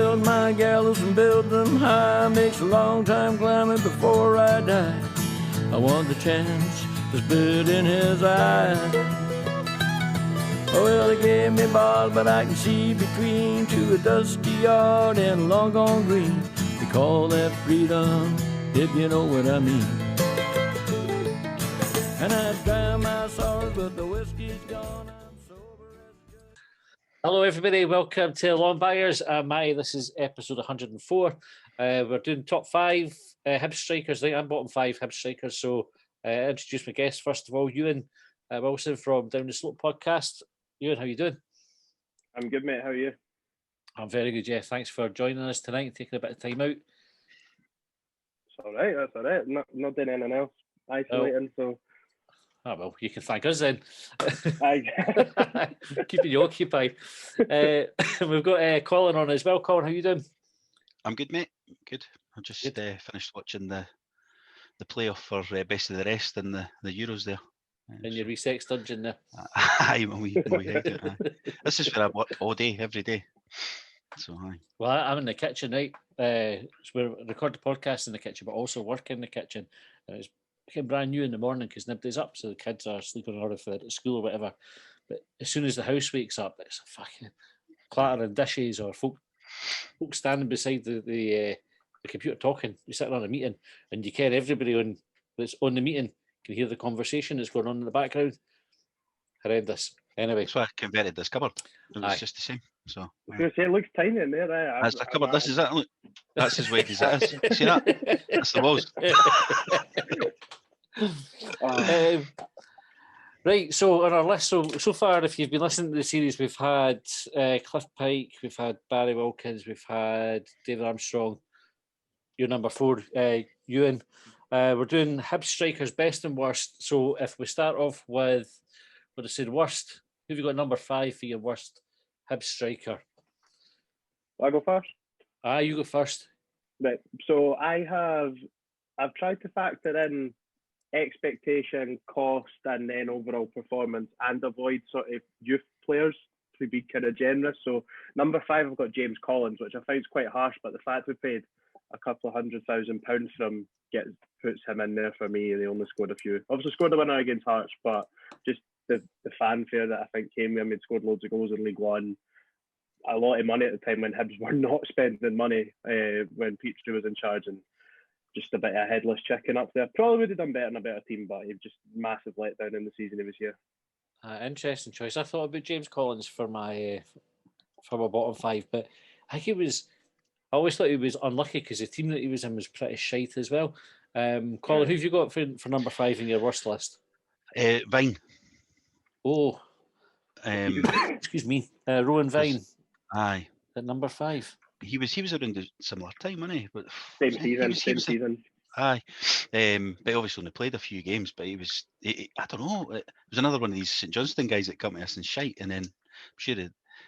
build my gallows and build them high. Makes a long time climbing before I die. I want the chance to spit in his eye. Well, they gave me ball, but I can see between to a dusty yard and a long gone green. They call that freedom, if you know what I mean. And I dry my sorrows, but the whiskey's gone. I'm sober as good. Hello, everybody. Welcome to Longbangers. This is episode 104. We're doing top five Hibs strikers. I'm bottom five Hibs strikers. So, introduce my guest first of all, Euan Wilson from Down the Slope podcast. Euan, how you doing? I'm good, mate. How are you? I'm very good, yeah. Thanks for joining us tonight and taking a bit of time out. It's all right. That's all right. Not doing anything else. Isolating, so. Oh, well, you can thank us then. Aye. Keeping you occupied. We've got Colin on as well. Colin, how you doing? I'm good, mate. Good. I just finished watching the playoff for best of the rest and the Euros there. In your resex dungeon there. Aye, we hideout. This is where I work all day, every day. So, aye. Well, I'm in the kitchen, right? So we record the podcast in the kitchen, but also work in the kitchen. And it's became brand new in the morning because nobody's up, so the kids are sleeping or if they're at school or whatever. But as soon as the house wakes up, it's a fucking clattering dishes or folk standing beside the computer talking. You're sitting on a meeting and you care everybody that's on the meeting can hear the conversation that's going on in the background. Horrendous. Anyway. That's why I converted this cupboard. It was just the same. So I was going to say, it looks tiny in there. That's the cupboard. This is it. Look. That's as wide as it is. See that? That's the walls. Right, so on our list, so far, if you've been listening to the series, we've had Cliff Pike, we've had Barry Wilkins, we've had David Armstrong. You're number 4, Euan. We're doing Hibs strikers best and worst. So if we start off with, what I said, worst, who have you got number 5 for your worst Hibs striker? I go first? You go first. Right, so I've tried to factor in expectation, cost, and then overall performance and avoid sort of youth players to be kind of generous. So number 5, I've got James Collins, which I find is quite harsh, but the fact we paid a couple of £100,000 for him puts him in there for me. They only scored a few. Obviously scored a winner against Hearts, but just the fanfare that I think came with him. He'd scored loads of goals in League One. A lot of money at the time when Hibs were not spending money when Petrie was in charge, and just a bit of a headless chicken up there. Probably would have done better in a better team, but he just massive letdown in the season he was here. Interesting choice. I thought about James Collins for my bottom 5, but I think I always thought he was unlucky because the team that he was in was pretty shite as well. Colin, who have you got for number 5 in your worst list? Vine. Oh, excuse me, Rowan Vine. Aye. At number 5. He was around a similar time, wasn't he? But same season. Aye. But obviously only played a few games, but I don't know. It was another one of these St Johnstone guys that come to us and shite, and then I'm sure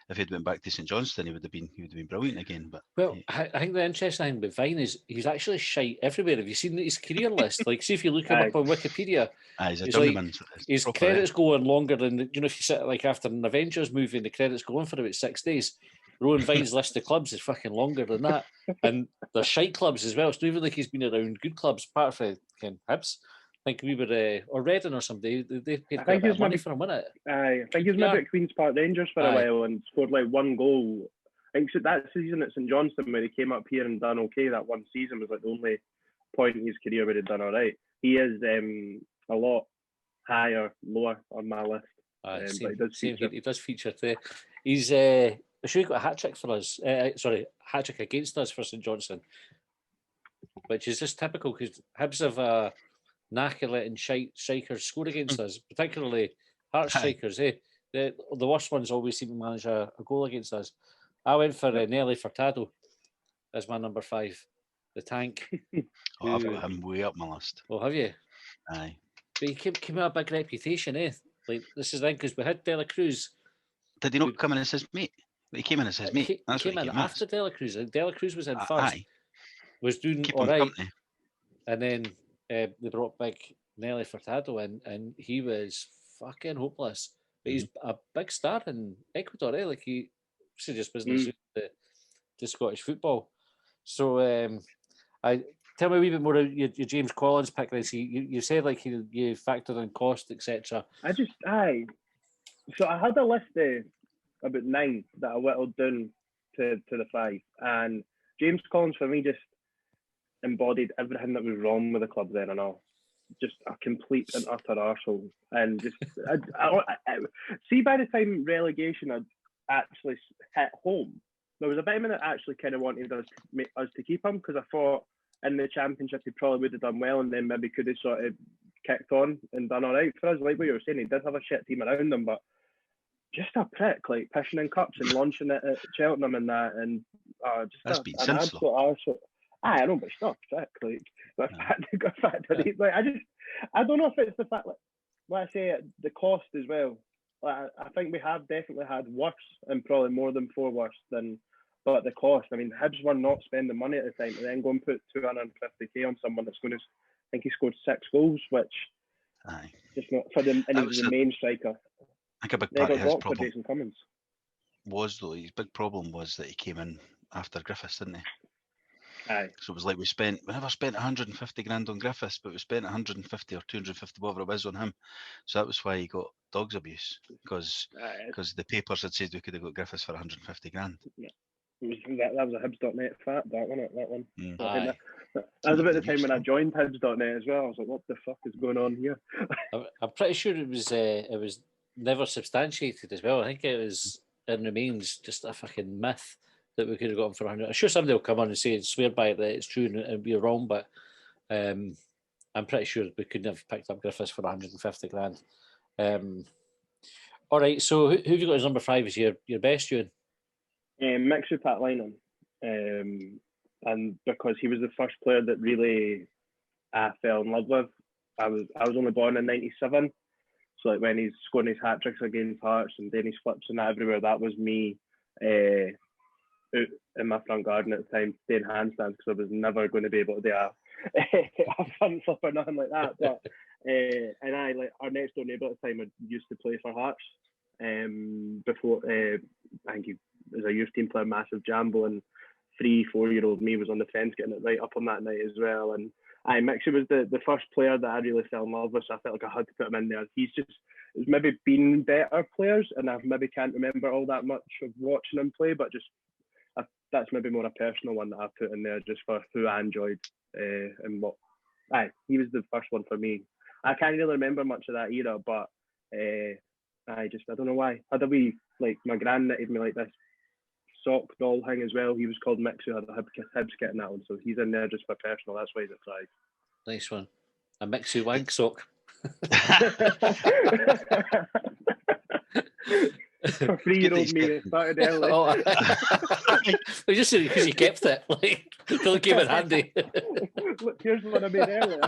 if he'd went back to St Johnstone, he would have been brilliant again. But I think the interesting thing with Vine is he's actually shite everywhere. Have you seen his career list? Like, see if you look him up on Wikipedia. He's a journeyman. His credits go on longer than if you sit like after an Avengers movie and the credits go on for about 6 days. Rowan Vine's list of clubs is fucking longer than that, and they're shite clubs as well. It's not even like he's been around good clubs, apart from Hibs. I think we were or Reading or somebody. They paid quite a bit of money for him, wasn't it? I think he was maybe at Queen's Park Rangers for a while and scored like 1 goal. I think that season at St Johnstone where he came up here and done okay. That one season was like the only point in his career where he'd done all right. He is a lot lower on my list. But he does feature there. He's I'm sure he got a hat-trick for us. Hat-trick against us for St Johnstone, which is just typical because Hibs have a knack of letting strikers score against us, particularly Hearts strikers. The worst ones always seem to manage a goal against us. I went for Nelly Furtado as my number 5, the tank. I've got him way up my list. Oh, have you? Aye. But he came with a big reputation, eh? Like, this is the thing, because we had Dela Cruz. Did he not come in as his mate? He came in as his mate. He came in after Dela Cruz. Dela Cruz was in first. Aye. Was doing Keep all right. Company. And then they brought big Nelly Furtado in, and he was fucking hopeless. But he's a big star in Ecuador, eh? Like, he just wasn't suited to Scottish football. So I tell me a wee bit more of your James Collins pick. So you said like you factored in cost, etc. So I had a list of about 9 that I whittled down to the 5, and James Collins for me just embodied everything that was wrong with the club then and all. Just a complete and utter arsehole. And just see, by the time relegation had actually hit home, there was a bit of me that actually kind of wanted us to keep him, because I thought in the Championship he probably would have done well, and then maybe could have sort of kicked on and done all right for us. Like what you were saying, he did have a shit team around him, but just a prick, like pissing in cups and launching it at Cheltenham and that, and That's just been an since, absolute arsehole. I know, but it's not a prick. Like the fact that he's like, I don't know if it's the fact, like I say, the cost as well. Like, I think we have definitely had worse, and probably more than 4 worse than. But the cost, I mean, Hibs were not spending money at the time, and then go and put 250k on someone that's going to, I think he scored 6 goals, which just not for them, and he was the main striker. I think a big part of his problem Jason Cummins. was, though, his big problem was that he came in after Griffiths, didn't he? Aye. So it was like we never spent 150 grand on Griffiths, but we spent 150 or 250, whatever it was, on him. So that was why he got dogs abuse, because the papers had said we could have got Griffiths for 150 grand. Yeah. That was a Hibs.net fact, that wasn't it? That one. So I think that was about the time when I joined Hibs.net as well. I was like, what the fuck is going on here? I'm pretty sure it was never substantiated as well. I think it remains just a fucking myth that we could have gotten for 100. I'm sure somebody will come on and say and swear by it that it's true and we're wrong, but I'm pretty sure we couldn't have picked up Griffiths for 150 grand. All right, so who have you got as number 5 as your best, Euan? Mixu Pat Lynam, and because he was the first player that really I fell in love with. I was only born in '97, so like when he's scoring his hat tricks against Hearts and then his flips and everywhere, that was me out in my front garden at the time doing handstands, because I was never going to be able to do a front flip or nothing like that. But and I, like, our next door neighbour at the time, had used to play for Hearts before. I think he was a youth team player, massive jambo, and 3-4-year-old me was on the fence getting it right up on that night as well. And Mixu was the first player that I really fell in love with, so I felt like I had to put him in there. He's maybe been better players, and I maybe can't remember all that much of watching him play, but just that's maybe more a personal one that I put in there just for who I enjoyed and what. He was the first one for me. I can't really remember much of that era, but I don't know why. Had a wee, like, my gran knitted me like this sock doll thing as well. He was called Mixu, had a Hibs kit in that one, so he's in there just for personal. That's why he's at 5. Nice one. A Mixu wank sock. For 3-year-old me, it started early. Just because you kept it, like, until it came in handy. Look, here's what I made earlier.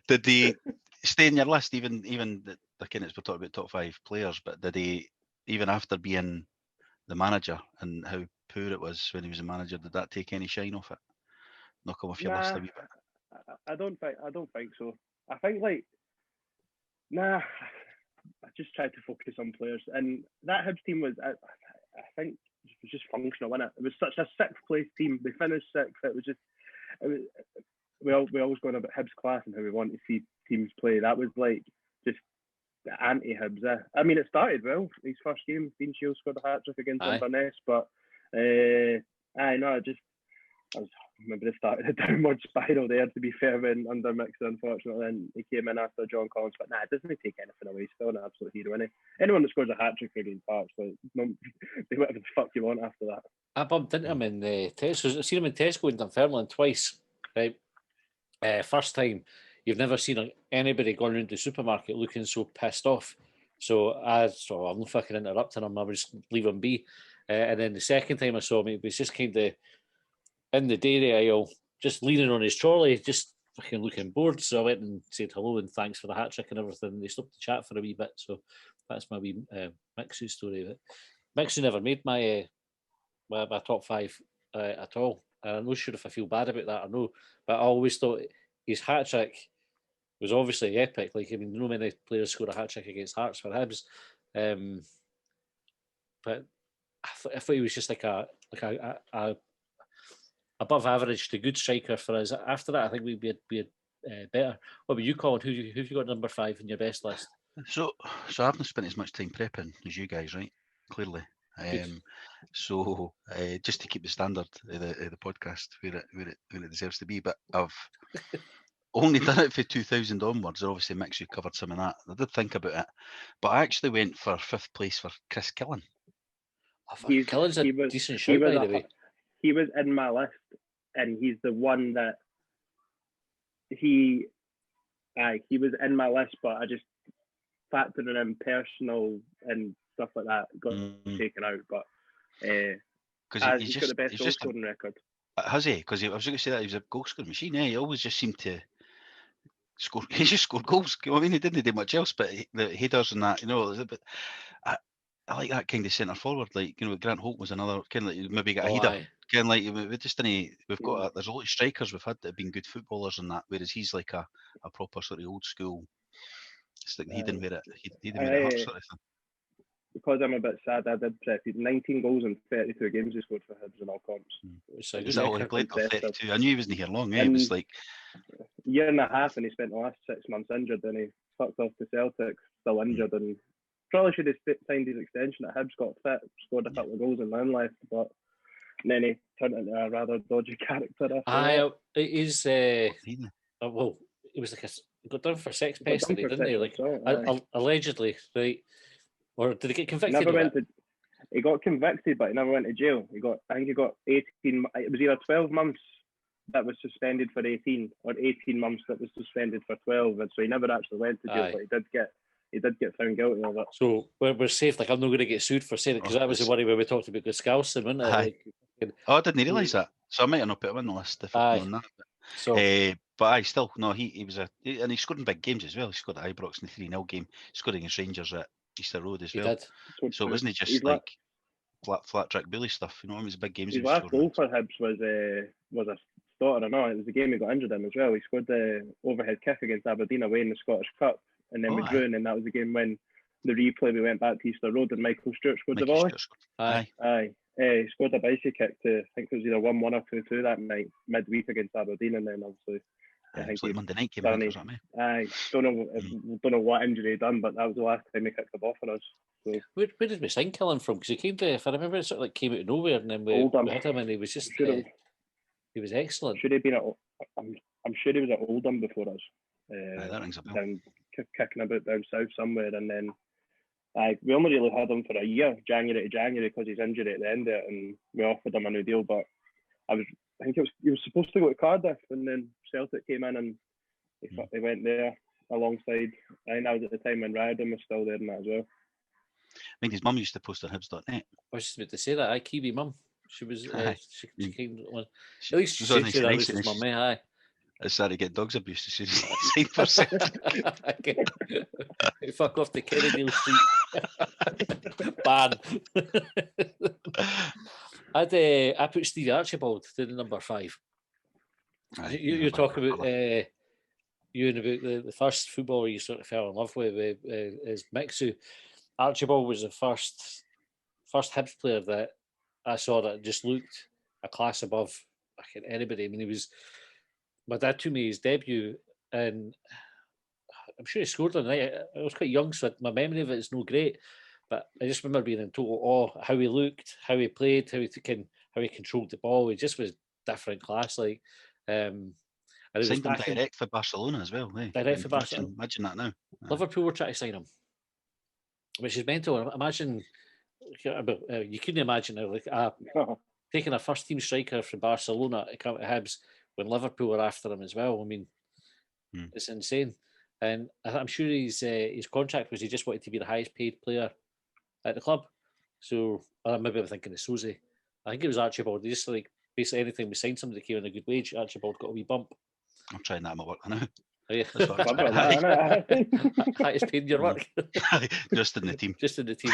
Did he stay in your list, even we're talking about top 5 players, but did he, even after being the manager and how poor it was when he was a manager, did that take any shine off it? Knock him off your list a wee bit? I don't think so. I think, like, I just tried to focus on players, and that Hibs team was, I think, it was just functional, wasn't it? It was such a 6th place team. They finished 6th. We always going about Hibs class and how we want to see teams play. That was like just the anti-Hibs. I mean, it started well. His first game, Dean Shields scored a hat trick against Inverness, but I remember they started a downward spiral there, to be fair, when under Mixer, unfortunately, and he came in after John Collins. But it doesn't take anything away. He's still an absolute hero, isn't he? Anyone that scores a hat trick against Hearts, like, do whatever the fuck you want after that. I bumped into him in Tesco. I've seen him in Tesco in Dunfermline twice. Right, first time, you've never seen anybody going around the supermarket looking so pissed off. So I'm not fucking interrupting him. I would just leave him be. And then the second time I saw him, it was just kind of in the dairy aisle, just leaning on his trolley, just fucking looking bored. So I went and said hello and thanks for the hat trick and everything. They stopped to chat for a wee bit. So that's my wee Mixu story. But Mixu never made my top 5 at all. And I'm not sure if I feel bad about that or no, but I always thought his hat trick was obviously epic. Like, I mean, no many players score a hat trick against Hearts for Hibs. But I thought he was just like a above average to good striker for us. After that, I think we'd be better. What about you, Colin? Who've you got number 5 in your best list? So I haven't spent as much time prepping as you guys, right? Clearly. So just to keep the standard of the podcast where it deserves to be, but I've only done it for 2000 onwards. Obviously, Mix, you covered some of that. I did think about it, but I actually went for 5th place for Chris Killen. Killen's a decent shout, by the way. He was in my list, and he's the one that he was in my list, but I just factoring in personal and stuff like that got taken out. But because he's got the best goal scoring record. Has he? Because I was going to say that he was a goal scoring machine. Yeah, he always just seemed to score. He just scored goals. I mean, he didn't do much else, but the headers and that, But I like that kind of centre forward. Like, Grant Holt was another kind of like maybe got a header. Kind of like we just didn't. We've got there's a lot of strikers we've had that have been good footballers and that, whereas he's like a proper sort of old school. It's like he didn't wear it. He didn't wear it hurt sort of thing. Because I'm a bit sad, I did prep. He's 19 goals in 32 games he scored for Hibs in all comps. Is that all he played for 32? I knew he wasn't here long. It was like a year and a half, and he spent the last 6 months injured, and he fucked off to Celtic, still injured, and probably should have signed his extension at Hibs, got fit, scored a couple of goals and then left, but then he turned into a rather dodgy character. It is. Well, he was like he got done for sex pestering, didn't he? Like allegedly, right? Or did he get convicted? He got convicted, but he never went to jail. I think he got 18. It was either 12 months that was suspended for 18, or 18 months that was suspended for 12, and so he never actually went to jail. But he did get found guilty of it. So we're safe. Like, I'm not going to get sued for saying it, because that was the worry when we talked about Guscalson, wasn't it? I didn't realise that. So I might have not put him on the list if I'd known that. But he was and he scored in big games as well. He scored at Ibrox in the 3-0 game. He scored against Rangers at Easter Road as well. He did. So it wasn't just like flat track bully stuff. It was big games. His last goal for Hibs was a starter or not. It was the game he got injured in as well. He scored the overhead kick against Aberdeen away in the Scottish Cup, and then we drew, and that was the game when the replay we went back to Easter Road and Michael Stewart scored the volley. He scored a bicycle kick to, I think it was either 1-1 or 2-2 that night, midweek against Aberdeen, and then obviously I think like Monday night game. I don't know what injury he done, but that was the last time he kicked the ball for us. So. Where did we sign Killen from? Because he came to, if I remember, it sort of like came out of nowhere, and then we had him, and he was just he was excellent. Should have been I'm sure he was at Oldham before us. That rings a bell. Kicking about down south somewhere, and then we only really had him for a year, January to January, because he's injured at the end of it, and we offered him a new deal. But I think he was supposed to go to Cardiff, and then Celtic came in, and he went there alongside. I think that was at the time when Riordan was still there and that as well. I think his mum used to post on Hibs.net. I was just about to say that. Kiwi mum. She was. She came on. At least she said that was his mum. I started to get dogs abused as soon as he signed for Celtic. Fuck off to Kennedy Street. Ban. I put Stevie Archibald to the number 5. You're talking about Euan, about the first footballer you sort of fell in love with is Mixu. Archibald was the first Hibs player that I saw that just looked a class above anybody. I mean, he was. My dad took me his debut, and I'm sure he scored on the night. I was quite young, so my memory of it is no great. But I just remember being in total awe how he looked, how he played, how he controlled the ball. He just was different class. Like, and it signed him direct for Barcelona as well. Direct for Barcelona. Imagine that now. Liverpool were trying to sign him, which is mental. Imagine you couldn't imagine like taking a first team striker from Barcelona to come to Hibs when Liverpool were after him as well. I mean, it's insane. And I'm sure his contract was he just wanted to be the highest paid player at the club. So maybe I'm thinking of Susie. I think it was Archibald. He just like basically anything we signed somebody that came on a good wage, Archibald got a wee bump. I'm trying that in my work now. Oh, yeah. Highest paid in your work. Just in the team. Just in the team.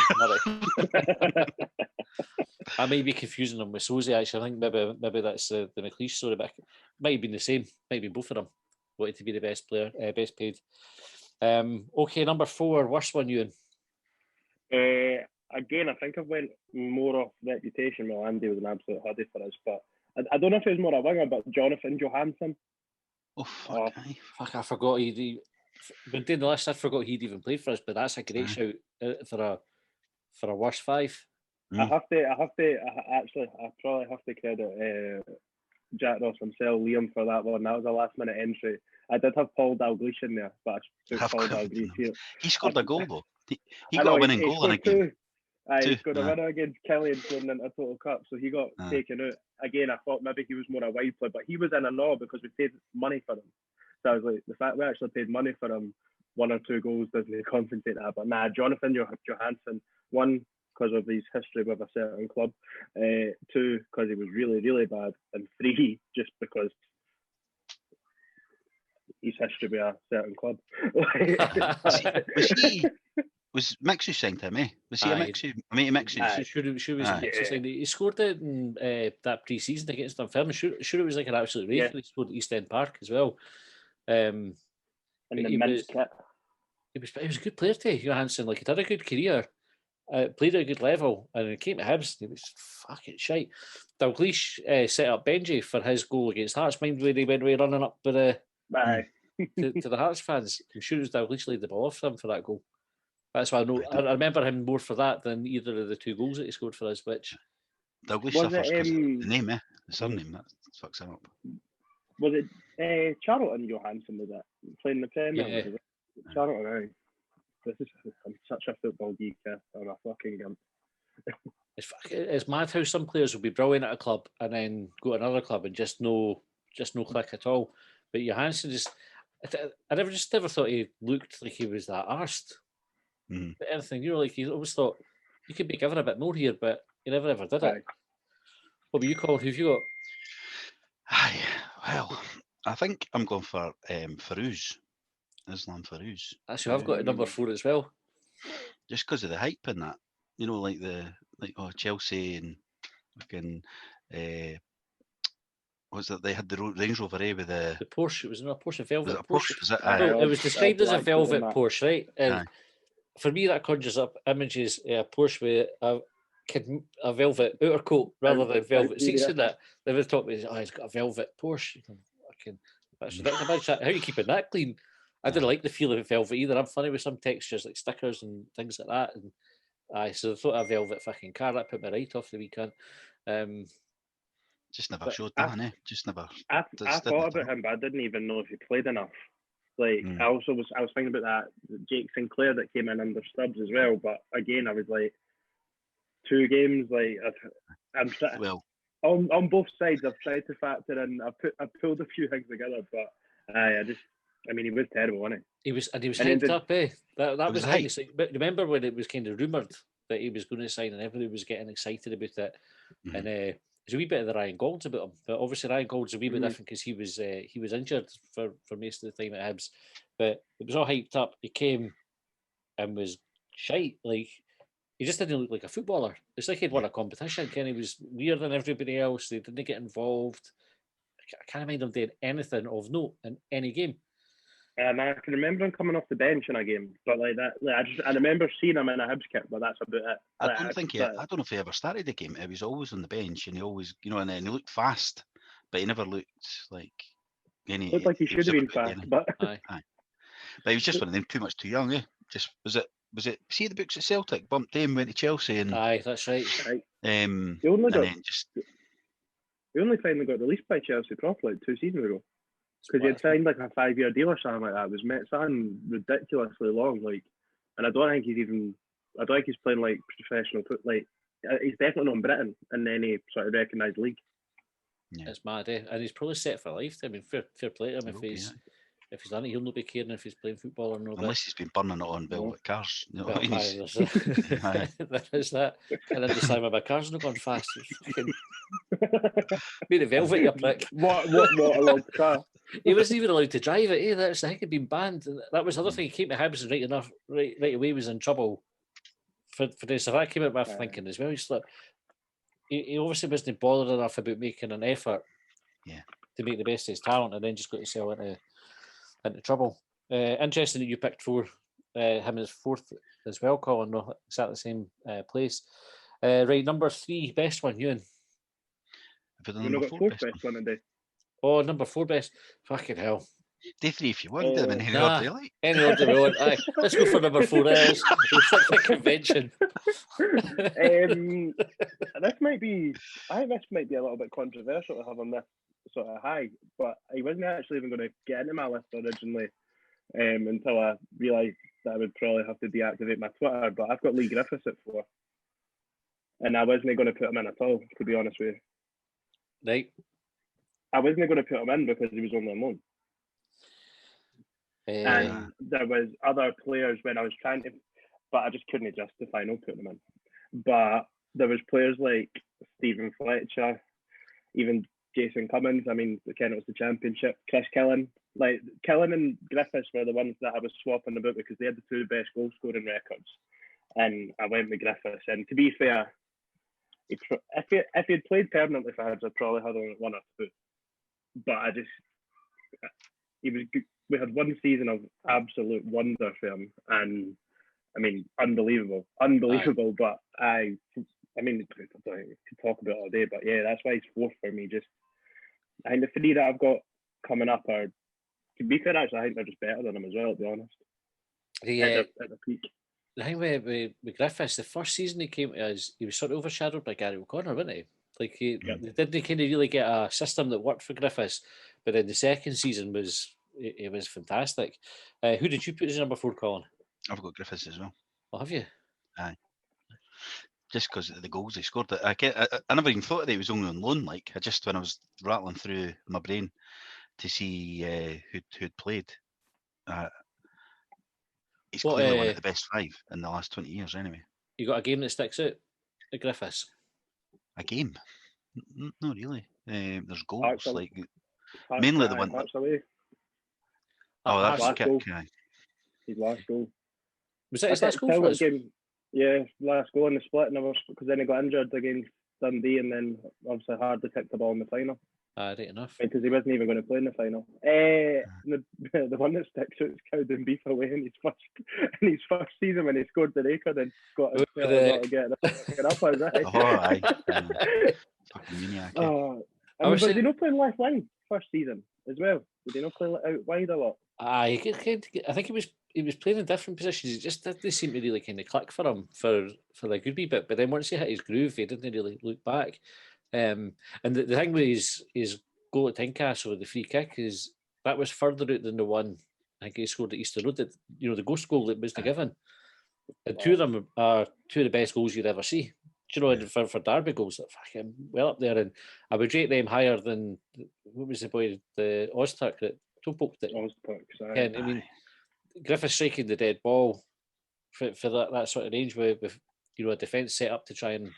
I may be confusing them with Susie, actually. I think maybe that's the McLeish story, but it might have been the same. Might have been both of them. Wanted to be the best player, best paid. Okay, number 4, worst one, Euan. again, I think I've went more off reputation. Well, Andy was an absolute hoodie for us, but I don't know if he was more a winger, but Jonathan Johansson. Oh, fuck. Aye. Fuck, I forgot he when doing the list, I forgot he'd even played for us, but that's a great shout for a worst five. I probably have to credit Jack Ross himself, Liam, for that one. That was a last minute entry. I did have Paul Dalglish in there, but I took Paul Dalglish here. He scored a goal though. He got a winning goal in a game. He scored a winner against Killian going into a total cup, so he got taken out. Again, I thought maybe he was more a wide player, but he was in a law because we paid money for him. So I was like, the fact we actually paid money for him, 1 or 2 goals doesn't compensate that. But nah, Jonathan Johansson, 1, because of his history with a certain club, 2, because he was really, really bad, and 3, just because his history with a certain club. Was Mixu signed him, eh? Was he a Mixu? I mean, Mixu. Sure was Mixu signed. He scored it in that pre-season against Dunfermline. Sure it was like an absolute race. He scored at East End Park as well. In the men's kit. He was a good player too, Johansson. Like, he'd had a good career, played at a good level, and he came to Hibs. He was fucking shite. Dalglish set up Benji for his goal against Hearts. Mind where he went away running up with to the Hearts fans. I'm sure it was Dalglish laid the ball off him for that goal. That's why I remember him more for that than either of the 2 goals that he scored for us. Which Dalglish suffers because the name, the surname, that fucks him up. Was it Charlton Johansson was it playing the Premier? Yeah. Charlton, right? I'm such a football geek. I'm a fucking gimp. It's mad how some players will be brilliant at a club and then go to another club and just no click at all. But Johansson I never thought he looked like he was that arsed. But anything, like, you always thought you could be given a bit more here, but he never ever did it. What were you called? Who've you got? Aye, well, I think I'm going for Farouz, Islam Farouz. That's who I've got at number 4 as well. Just because of the hype in that, like Chelsea and fucking was it they had the Range Rover with the Porsche? It was a Porsche Velvet. Was it a Porsche? Was it? It was described as a Velvet Porsche, right? And for me, that conjures up images of a Porsche with a velvet outer coat rather than velvet seats in that. They would talk about, he's got a velvet Porsche. That's ridiculous. How are you keeping that clean? I didn't like the feel of velvet either. I'm funny with some textures like stickers and things like that. And so I thought a velvet fucking car, that put me right off the weekend. Just never showed that, eh? Just never. I thought about him, but I didn't even know if he played enough. Like, I was thinking about that Jake Sinclair that came in under Stubbs as well. But again, I was like, 2 games, like on both sides. I've tried to factor in. I've pulled a few things together, but he was terrible, wasn't he? He was hyped up, eh? That was hype. But remember when it was kind of rumoured that he was going to sign and everybody was getting excited about it, and there's a wee bit of the Ryan Gaulds about him, but obviously Ryan Gaulds a wee bit different because he was injured for most of the time at Hibs, but it was all hyped up. He came and was shite. Like, he just didn't look like a footballer. It's like he'd won a competition. Kenny was weirder than everybody else. They didn't get involved. I can't mind him doing anything of note in any game. I can remember him coming off the bench in a game, but like that, I remember seeing him in a Hibs kit, but that's about it. I don't know if he ever started the game. He was always on the bench, and he always, and then he looked fast, but he never looked like any. Looked like he should have been fast, but But he was just one of them, too young, eh? Just was it? See the books at Celtic, bumped him, went to Chelsea, and that's right. He only finally got released by Chelsea properly 2 seasons ago. Because he had signed like a 5-year deal or something like that. It was something ridiculously long, and I don't think he's playing like professional. Like, he's definitely not in Britain in any sort of recognised league. Yeah. It's mad, eh? And he's probably set for life. I mean, fair play to him if he's done it. He'll not be caring if he's playing football or not. Unless he's been burning it on velvet cars. There is that. And then this time my car's not gone fast. Made it velvet, you prick. What a long car. He wasn't even allowed to drive it. That's the thing, had been banned. That was the other thing. He came to Hibs and right away was in trouble for this. So that came out my thinking as well. He obviously wasn't bothered enough about making an effort to make the best of his talent, and then just got himself into trouble. Interesting that you picked 4 him as fourth as well, Colin. No, exactly the same place. Right, number 3, best one, Euan. Have we done We've number not got 4 fourth best best one? one today. Oh, number 4 best. Fucking hell. Day 3 if you want, do them in any Nah, order you like. any order we want. Aye, let's go for number 4. We'll stick to convention. This might be, I think this might be a little bit controversial to have on this sort of high, but I wasn't actually even going to get into my list originally until I realised that I would probably have to deactivate my Twitter. But I've got Lee Griffiths at 4, and I wasn't going to put him in at all, to be honest with you. Right. I wasn't going to put him in because he was only on loan. And there was other players when I was trying to, but I just couldn't justify not putting them in. But there was players like Stephen Fletcher, even Jason Cummins. I mean, again, it was the Championship. Chris Killen. Like, Killen and Griffiths were the ones that I was swapping about because they had the 2 best goal scoring records. And I went with Griffiths. And to be fair, if he had played permanently for Hibs, I'd probably had only 1 or 2. But we had one season of absolute wonder for him, and I mean, unbelievable. But I mean, I could talk about it all day, but yeah, that's why he's 4th for me. Just, I think the 3 that I've got coming up are, to be fair, actually, I think they're just better than him as well, to be honest. At the peak. I think with Griffiths, the first season he came to us, he was sort of overshadowed by Gary O'Connor, wasn't he? Like, they didn't kind of really get a system that worked for Griffiths, but then the second season was fantastic. Who did you put as number 4, Colin? I've got Griffiths as well. Oh, have you? Aye. Just because of the goals he scored. I never even thought that he was only on loan. Like, I just, when I was rattling through my brain to see who'd played, he's clearly one of the best 5 in the last 20 years anyway. You got a game that sticks out at Griffiths? A game? No, really. There's goals. Hearts Mainly the one. Hearts away. Oh, that's last goal. His last goal. Was that his last goal for us? Yeah, last goal in the split, because then he got injured against Dundee, and then obviously hardly kicked the ball in the final. Right enough. Because he wasn't even going to play in the final. The one that sticks out is Cowden Beef away in his first season when he scored the record and got his to get up. Aye. Fucking maniac. But did he not play left wing first season as well? Did he not play out wide a lot? I think he was playing in different positions. It just didn't seem to really kind of click for him for the good wee bit. But then once he hit his groove, he didn't really look back. And the thing with his goal at Tynecastle, the free kick, is that was further out than the one I think he scored at Easter Road. That, the ghost goal that wasn't given. And 2 of them are 2 of the best goals you'd ever see. Do you know, for Derby goals, that fucking well up there, and I would rate them higher than what was the boy, the Ozturk that toe-poked it. I mean, Griffiths striking the dead ball for that sort of range with a defence set up to try and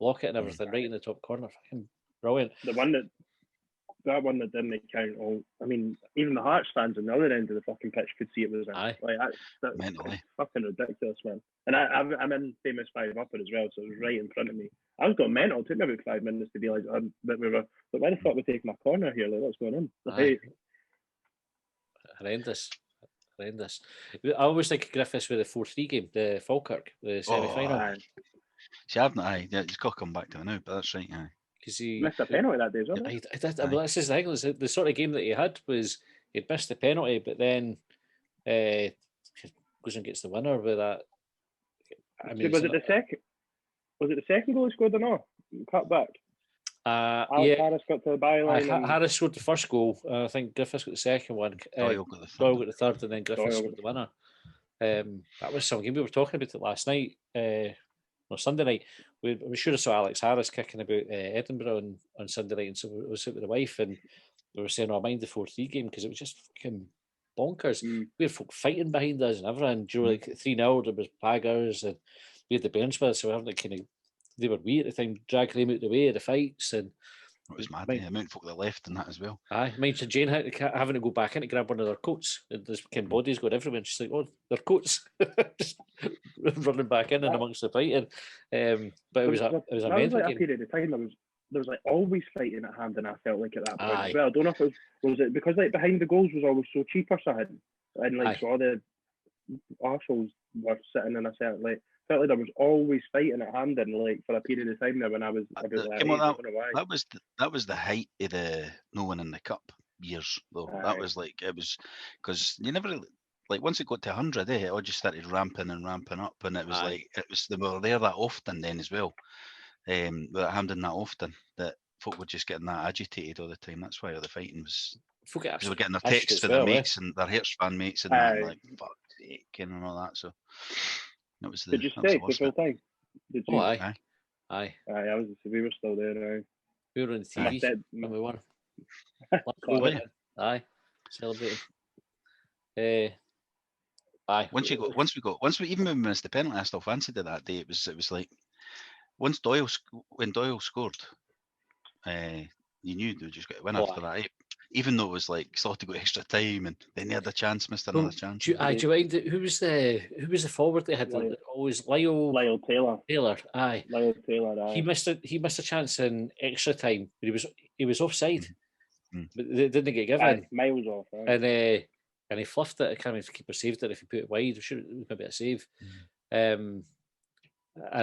block it and everything right in the top corner. Fucking brilliant. That one that didn't count. I mean, even the Hearts fans on the other end of the fucking pitch could see it was in. Aye. Like that's mentally fucking ridiculous, man. And I'm in famous 5 upper as well, so it was right in front of me. I was going mental. It took me about 5 minutes to realise that we were. But why the fuck we taking my corner here? Like, what's going on? Like, horrendous. I always think Griffiths with the 4-3 game, the Falkirk, the semi-final. See, I've not. He's got to come back to it now, but that's right. Because he missed a penalty that day, wasn't he? Well, that's his thing. The sort of game that he had was he'd missed the penalty, but then goes and gets the winner with that. I mean, was it the second goal he scored or not? Cut back. Harris got to the byline. Harris scored the first goal. I think Griffiths got the second one. Doyle got the third, and then Griffiths scored the winner. That was some game. We were talking about it last night, or Sunday night. We were sure I saw Alex Harris kicking about Edinburgh on Sunday night, and so we was out with the wife, and we were saying, "Oh, mind the 4-3 game," because it was just fucking bonkers. We had folk fighting behind us and everything. Like 3-0, there was baggers, and we had the bench with us, so we having to kind of. They were wee at the time, dragging them out the way of the fights, and it was mad. The amount of folk that left and that as well. Aye, mentioned Jane having to go back in to grab one of their coats. There's bodies going everywhere. And she's like, "Oh, their coats!" Just running back in and amongst the fighting. But it was a mental like a period of time. There was like always fighting at hand, and I felt like at that point as well. I don't know if it was it because like behind the goals was always so cheap or something, and like so all the arseholes were sitting in a certain like. Felt like there was always fighting at Hampden like for a period of time there when I was about that age. I don't know why. That was the height of the no one in the cup years though. That Aye. was like it was because you never like once it got to 100, it all just started ramping up, and it was Aye. like they were there that often then as well. Without Hampden that often, that folk were just getting that agitated all the time. That's why all the fighting was. Folk get They were getting their pushed texts as for well, their mates and their Hearts fan mates and that, and like fuck's sake, and all that. So that was the. Did you stay the full time? Did you? Oh, aye. Aye, we were still there. Aye. We were on the My TV dad- when we won. Oh, We went in. Aye, celebrating. Aye. Once we even when we missed the penalty, I still fancied it that day. It was like once when Doyle scored, you knew they just got to win after that. Eh? Even though it was like thought to go extra time, and then they had a chance, missed another chance. Do you mind who was the forward they had? Always Lyle Taylor. Aye. Lyle Taylor. Aye. He missed a chance in extra time, but he was offside. Mm-hmm. But they didn't get given. Miles off. Aye. And he fluffed it. I can't remember if the keeper saved it. If he put it wide, it was maybe a save. I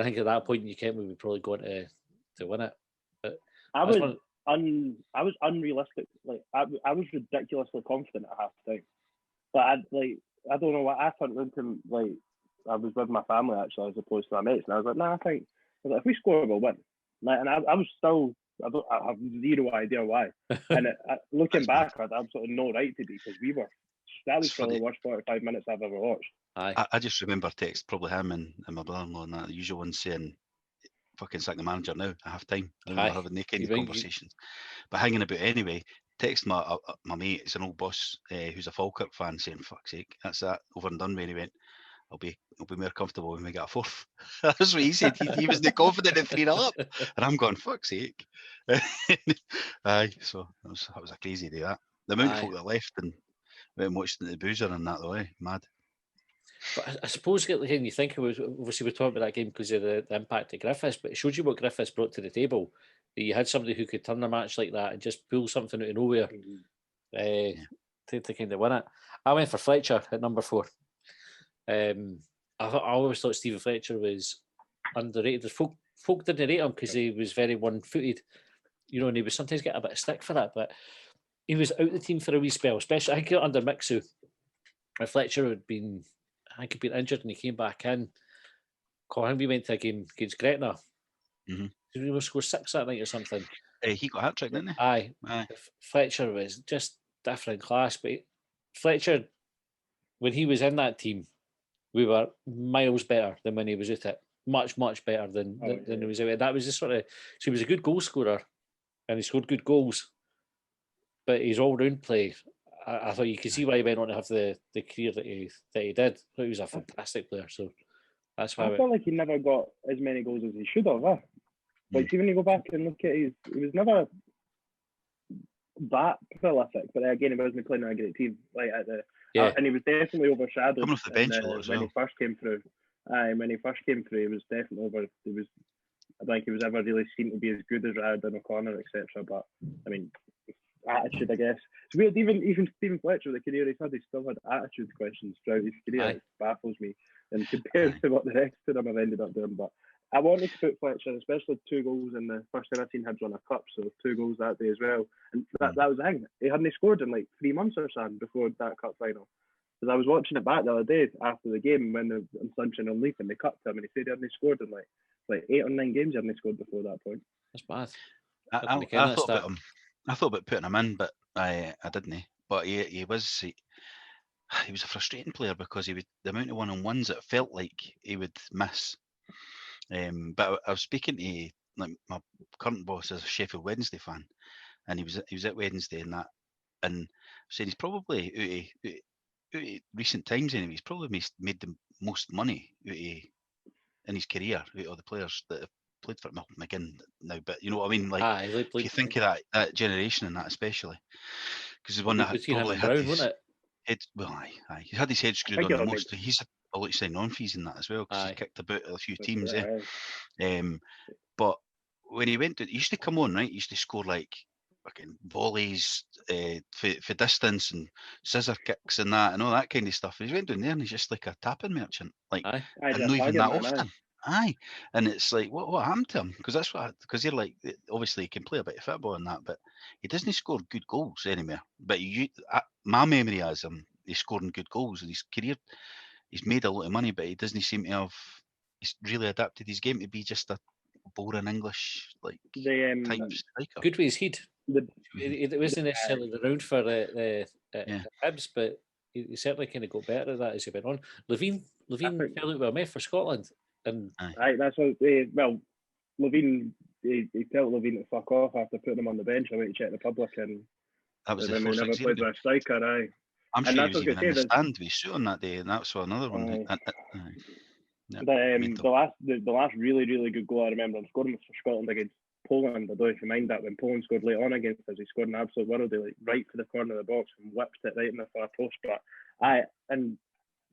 think at that point you can't maybe probably going to win it. But I was unrealistic. Like I was ridiculously confident at half time. But I don't know what I turned into. Like I was with my family actually as opposed to my mates, and I was like, nah, I think if we score, we'll win. Like, and I was still. I have zero idea why. And looking back, I had absolutely no right to be because we were. That was probably the worst 45 minutes I've ever watched. I just remember text probably him and my brother-in-law and that the usual one saying, "Fucking sack the manager now at half time." I remember having that kind of conversations. But hanging about anyway, text my mate, it's an old boss who's a Falkirk fan, saying, "Fuck's sake, that's that over and done with." And he went, I'll be more comfortable when we get a fourth." That's what he said. He wasn't confident in 3-0 up. And I'm going, fuck's sake. Aye, so that was a crazy day, that. The amount of folk that left and went and watched the boozer and that, though, mad. But I suppose when you think about, obviously we're talking about that game because of the impact of Griffiths, but it showed you what Griffiths brought to the table. That you had somebody who could turn a match like that and just pull something out of nowhere to kind of win it. I went for Fletcher at number 4. I always thought Stephen Fletcher was underrated. Folk didn't rate him because he was very one-footed, and he would sometimes get a bit of stick for that. But he was out the team for a wee spell, especially I think under Mixu. If Fletcher had been, he'd been injured and he came back in. I think we went to a game against Gretna. Did we score 6 that night or something? He got a hat-trick, didn't he? Aye. Fletcher was just different class, but Fletcher, when he was in that team, we were miles better than when he was at it. Much, much better than he was out. That was just so he was a good goal scorer and he scored good goals. But his all-round play, I thought you could see why he went on to have the career that he did. I thought he was a fantastic player. So that's why I felt like he never got as many goals as he should have. Like, see, when you go back and look at he was never that prolific. But again, he wasn't playing on a great team. Like at the and he was definitely overshadowed coming off the bench a lot as well. When he first came through. When he first came through, he was definitely over. I don't think he was ever really seen to be as good as Riordan O'Connor, etc. But I mean, attitude, I guess. It's weird. Even Stephen Fletcher, the career he's had, he still had attitude questions throughout his career. It baffles me, and compared to what the rest of them have ended up doing. But I wanted to put Fletcher, especially 2 goals in the first time I've seen Hibs win a cup, so 2 goals that day as well. And that was the thing. He hadn't scored in like 3 months or something before that cup final. Because I was watching it back the other day after the game when the Sunshine on Leaf and they cut to him, and he said he hadn't scored in like 8 or 9 games. He hadn't scored before that point. That's bad. I thought about him. I thought about putting him in, but I didn't. But he was a frustrating player because the amount of one-on-ones it felt like he would miss. But I was speaking to like my current boss is a Sheffield Wednesday fan, and he was at Wednesday and that, and said he's probably out of recent times anyway, he's probably made the most money in his career out of the players that have played for McGinn now. But you know what I mean? Like if you think of that generation and that especially, because the one that had probably had his head, he had his head screwed on the most. He's a lot of sign-on fees in that as well because he kicked about a few teams. But when he went to, he used to come on, right? He used to score like fucking volleys for distance and scissor kicks and that and all that kind of stuff. And he went down there and he's just like a tapping merchant, like, Aye. and not even that often. Aye, and it's like, what happened to him? Because you're like, obviously he can play a bit of football and that, but he doesn't score good goals anymore. But my memory as him, he's scoring good goals in his career. He's made a lot of money, but he doesn't seem to have. He's really adapted his game to be just a boring English type striker. Good with his head. It wasn't necessarily around for Hibs, but he certainly kind of got better at that as he went on. Levine fell out well met for Scotland. And Aye, that's what. Levine, he told Levine to fuck off after putting him on the bench. I went to Czech Republic, and that was then we never played with a striker. Aye, I'm sure he was even in the stand with his suit on that day, and that's another one. The last really good goal I remember him scoring was for Scotland against Poland. I don't know if you mind that, when Poland scored late on against us, he scored an absolute worldie, like right to the corner of the box and whipped it right in the far post. But and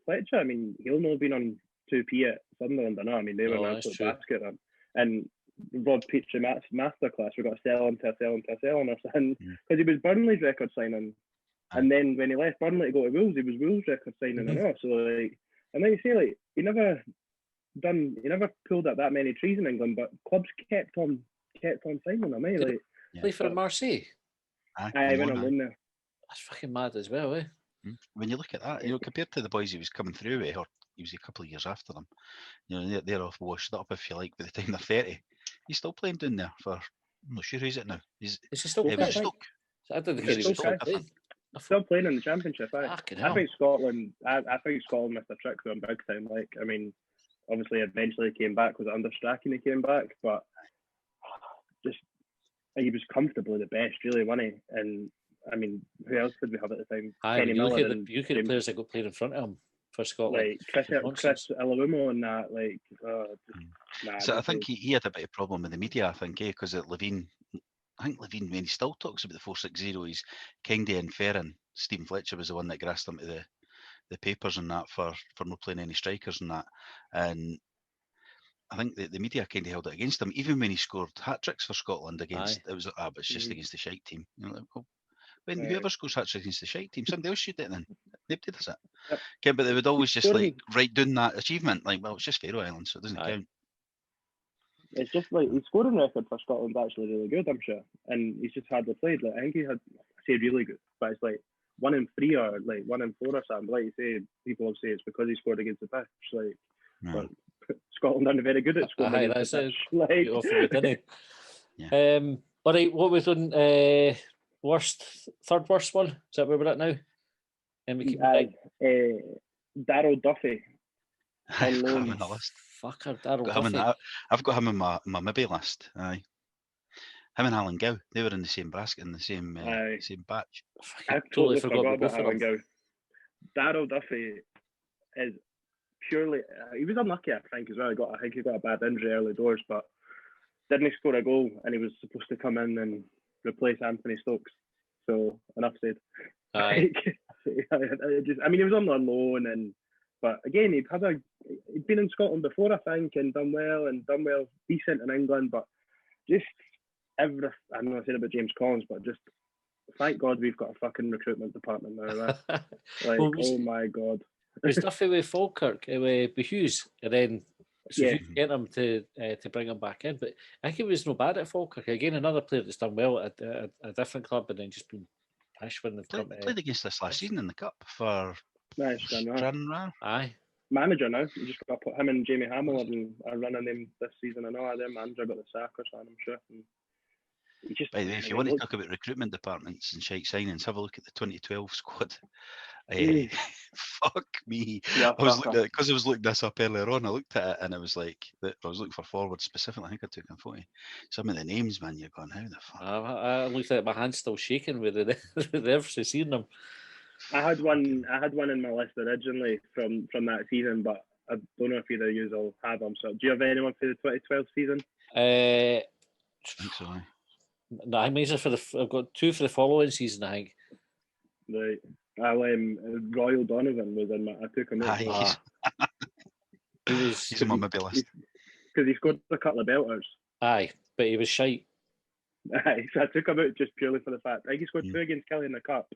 Fletcher, I mean, he'll not have been on 2p at Sunderland, I know. I mean, they were an absolute basket. And Rob Petrie masterclass, we got to sell him or something, because he was Burnley's record signing. And then when he left Burnley to go to Wolves, he was Wolves' record signing and all. So like, and then you say, like, he never pulled up that many trees in England, but clubs kept on signing him. Like, play for Marseille. I went on loan there. That's fucking mad as well, eh? When you look at that, compared to the boys he was coming through with, or he was a couple of years after them, they're off washed up, if you like, by the time they're 30. He's still playing down there for, I'm not sure who's it now. Is he still playing? Stoke? I didn't think he was still playing. Still playing in the Championship. I think Scotland. I think Scotland missed a trick with him big time. Like, I mean, obviously, eventually he came back. Was it under Strachan he came back? But just he was comfortably the best, really, wasn't he? And I mean, who else did we have at the time? Kenny Miller. You could have players that got played in front of him for Scotland. Like Chris Illawarra and that. Like, so I think he had a bit of problem with the media. I think, because Levine. I think Levine, when he still talks about the 4-6-0, he's kind of inferring Stephen Fletcher was the one that grassed him to the papers and that for not playing any strikers and that. And I think the media kind of held it against him, even when he scored hat-tricks for Scotland against, it was, but it's just against the shite team. When whoever scores hat-tricks against the shite team, somebody else should do it then. Nobody does it. Yep. Okay, but they would always just write down that achievement, like, well, it's just Faroe Islands, so it doesn't count. It's just like his scoring record for Scotland's actually really good, I'm sure, and he's just hardly played. Like, I think he had, I say really good, but it's like 1 in 3 or like 1 in 4 or something. But like you say, people will say it's because he scored against the pitch. Like, but Scotland aren't very good at scoring. That's it. Like, all right, what we've done? Third worst one. Is that where we're at now? And we keep Darryl Duffy. I've got him in the list. Fucker, Darryl Duffy. I've got him in my maybe list. Aye. Him and Alan Gow, they were in the same basket, in the same batch. I totally forgot about Alan Gow. Darryl Duffy is purely. He was unlucky, I think, as well. I think he got a bad injury early doors, but didn't score a goal, and he was supposed to come in and replace Anthony Stokes. So enough said. Aye. I mean, he was on loan, but again, he'd been in Scotland before, I think, and done well decent in England, but just I know I said about James Collins, but just thank God we've got a fucking recruitment department now. Oh my God. It was Duffy with Falkirk, with Hughes, and then you could get him to bring him back in. But I think he was no bad at Falkirk. Again, another player that's done well at a different club and then just been pushed when they've come. Played against us last season in the cup for Stranraer. Aye. Manager now. You just got to put him and Jamie Hamill are running him this season. I know their manager got the sack or something, I'm sure. By the way, if you want to talk about recruitment departments and shite signings, have a look at the 2012 squad. Fuck me. Yeah, I was looking at it because I was looking this up earlier on. I looked at it and it was like I was looking for forwards specifically. I think I took a photo. Some of the names, man, you're going, how the fuck? I looked at it, my hand's still shaking with the ever seeing them. I had one in my list originally from that season, but I don't know if either of you will have them. So, do you have anyone for the 2012 season? I think so. No, I mean, I've got 2 for the following season, I think. Right. Roy O'Donovan was in my. I took him out. He's on my maybe list because he scored a couple of belters. Aye, but he was shite. Aye, so I took him out just purely for the fact. I think he scored 2 against Kelly in the cup,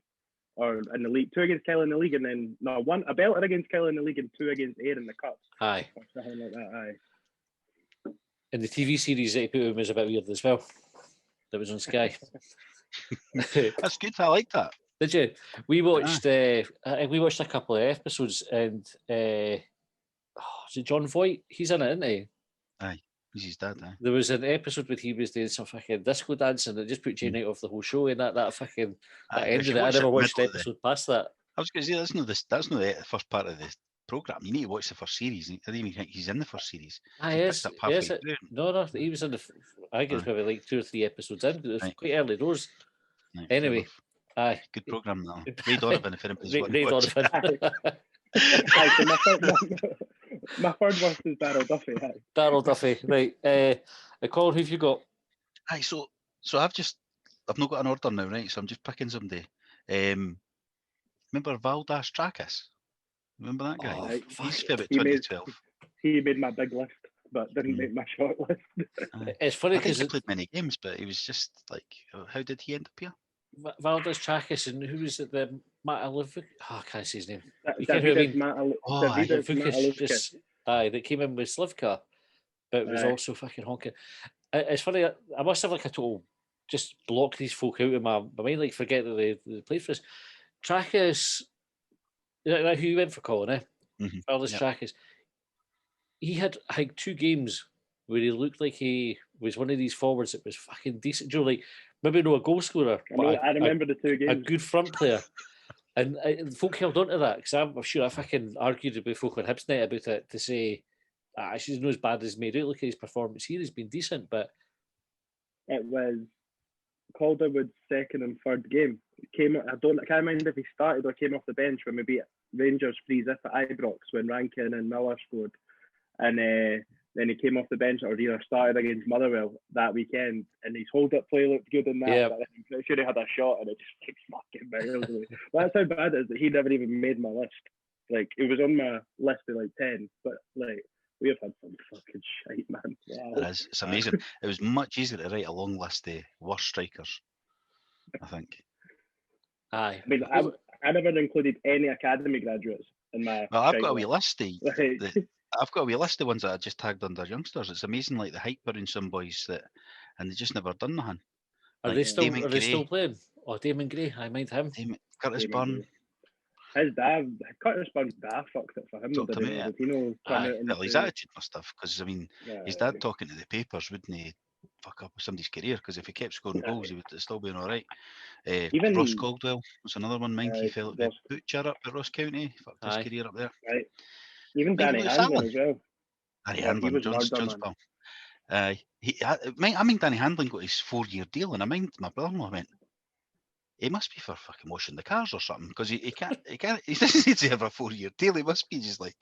or in the league. 2 against Kelly in the league, and then no, one a belter against Kelly in the league, and 2 against Ayr in the cup. Aye. Or something like that. Aye. And the TV series that he put him was a bit weird as well. That was on Sky. That's good. I like that. Did you? We watched. We watched a couple of episodes, and is it John Voight? He's in it, isn't he? Aye, he's his dad. Aye. There was an episode where he was doing some fucking disco dancing that just put Jane out of the whole show, and that fucking that ended it. I never watched the episode past that. I was going to say that's not the first part of the program. You need to watch the first series. I didn't even think he's in the first series. Yes. No, he was in the. I think it's maybe like 2 or 3 episodes in. It was quite early doors. Right, anyway, aye, good program now. Ray Donovan, if anybody's Ray Donovan. My third worst is Darryl Duffy. Aye. Darryl Duffy, right? Colin, who've you got? Aye, so I've not got an order now, right? So I'm just picking somebody. Remember Valdas Trakas? Remember that guy? Oh, he's about 2012. He made my big list, but didn't make my short list. It's funny because he played many games, but he was just like, how did he end up here? Valdas Trakas, and who was it? The Matt Alivuk? I can't say his name. That came in with Slivka, but it was also fucking honking. It's funny. I must have like a total just block these folk out of my mind, like forget that they played for us. Trakas, who went for Colin, eh? Valdas Trakas. He had, I think, 2 games where he looked like he was one of these forwards that was fucking decent. Joe, like maybe no a goal scorer, but I remember the 2 games. A good front player. And folk held on to that because I'm sure I fucking argued with folk on Hibs night about it to say, she's not as bad as made out. Look at his performance here; he's been decent, but it was Calderwood's 2nd and 3rd game. I can't remember if he started or came off the bench when we beat Rangers 3-0 at Ibrox when Rankin and Miller scored, and then he came off the bench or either started against Motherwell that weekend, and his hold-up play looked good in that. But I'm pretty sure he had a shot and it just like fucking miles away. That's how bad it is that he never even made my list. Like, it was on my list of like 10, but like we have had some fucking shite, man. Wow. It's amazing. It was much easier to write a long list of worst strikers, I think. Aye. I mean, I never included any academy graduates in my. Well, I've got a wee list. I've got a wee list of ones that I just tagged under youngsters. It's amazing, like the hype around some boys and they just never done nothing. Are they still playing? Oh, Damon Gray, I mind him. Curtis Byrne. His dad, Curtis Byrne's dad fucked it for him. Well, his attitude must have, because I mean, his dad talking to the papers, wouldn't he fuck up somebody's career? Because if he kept scoring goals, he would still be all right. Even Ross Caldwell was another one. He fell at Butcher up at Ross County, fucked his career up there. Right. Even Danny Handlin as well. Danny Handlin, John's pal. I mean, Danny Handlin got his 4-year deal, and my brother-in-law went, he must be for fucking washing the cars or something, because he doesn't need to have a 4-year deal. He must be just like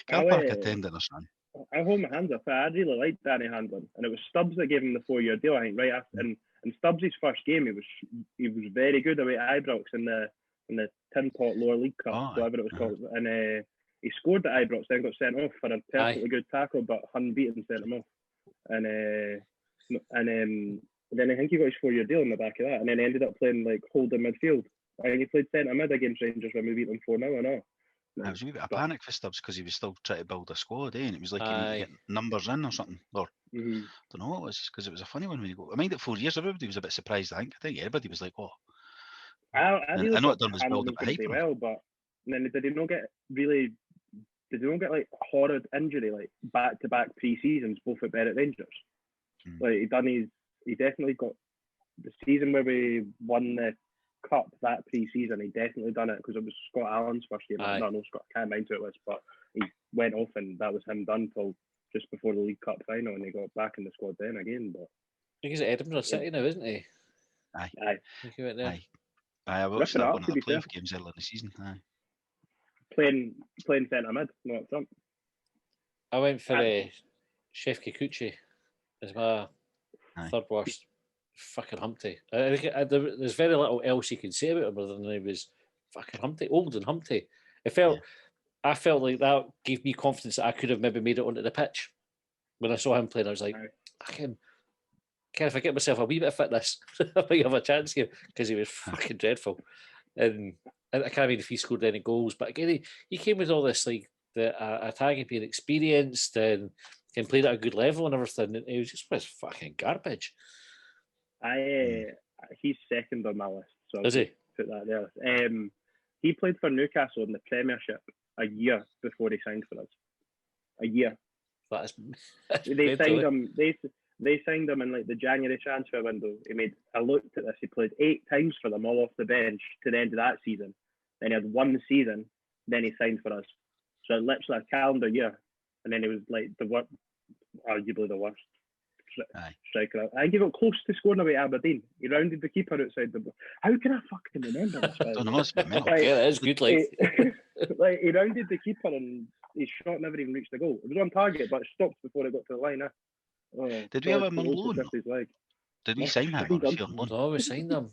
car park attendant or something. I hold my hands up. I really liked Danny Handlin, and it was Stubbs that gave him the 4-year deal, I think, right after. And Stubbs' first game, he was very good away at Ibrox in the Tin Pot Lower League Cup, whatever it was called, and he scored at Ibrox, then got sent off for a perfectly good tackle, but unbeaten sent him off, and then I think he got his 4-year deal on the back of that, and then ended up playing like holding midfield. I think he played centre mid against Rangers when we beat them 4-0 and all. It was a wee bit of panic for Stubbs because he was still trying to build a squad, and it was like he needed to get numbers in or something. Or I don't know what it was, because it was a funny one when you go. I mind at 4 years, everybody was a bit surprised. I think everybody was like, "Oh." I know it done was build up a hype. Well, but then did he not get like horrid injury like back-to-back pre-seasons both at Berwick Rangers? Like he definitely got the season where we won the cup that pre-season. He definitely done it because it was Scott Allen's first game. No, Scott, I can't mind who it was, but he went off and that was him done till just before the League Cup final, and he got back in the squad then again. But I think he's at Edinburgh City now, isn't he? Aye. I think he went there. I watched that one of the playoff games earlier in the season. Aye. Playing centre mid, not up front. I went for Chef Kikuchi as my third worst. Fucking Humpty. I think there's very little else you can say about him other than he was fucking Humpty, old and Humpty. I felt like that gave me confidence that I could have maybe made it onto the pitch. When I saw him playing, I was like, fucking, if I get myself a wee bit of fitness, I might have a chance here, because he was fucking dreadful. And I can't mean if he scored any goals, but again, he came with all this like the attacking being experienced and can play at a good level and everything. And he was fucking garbage. He's second on my list. So Is he? Put that there. He played for Newcastle in the Premiership a year before he signed for us. A year. That's They signed him. They signed him in like the January transfer window. I looked at this. He played 8 times for them, all off the bench to the end of that season. Then he had 1 season. Then he signed for us. So literally a calendar year, and then he was like arguably the worst striker. I think he got close to scoring away at Aberdeen. He rounded the keeper outside the. How can I fucking remember this? I don't know. It's been mental. Yeah, that is good. Like, he rounded the keeper and his shot never even reached the goal. It was on target, but it stopped before it got to the line. Did we have him on loan? Did we sign him? No, we signed him.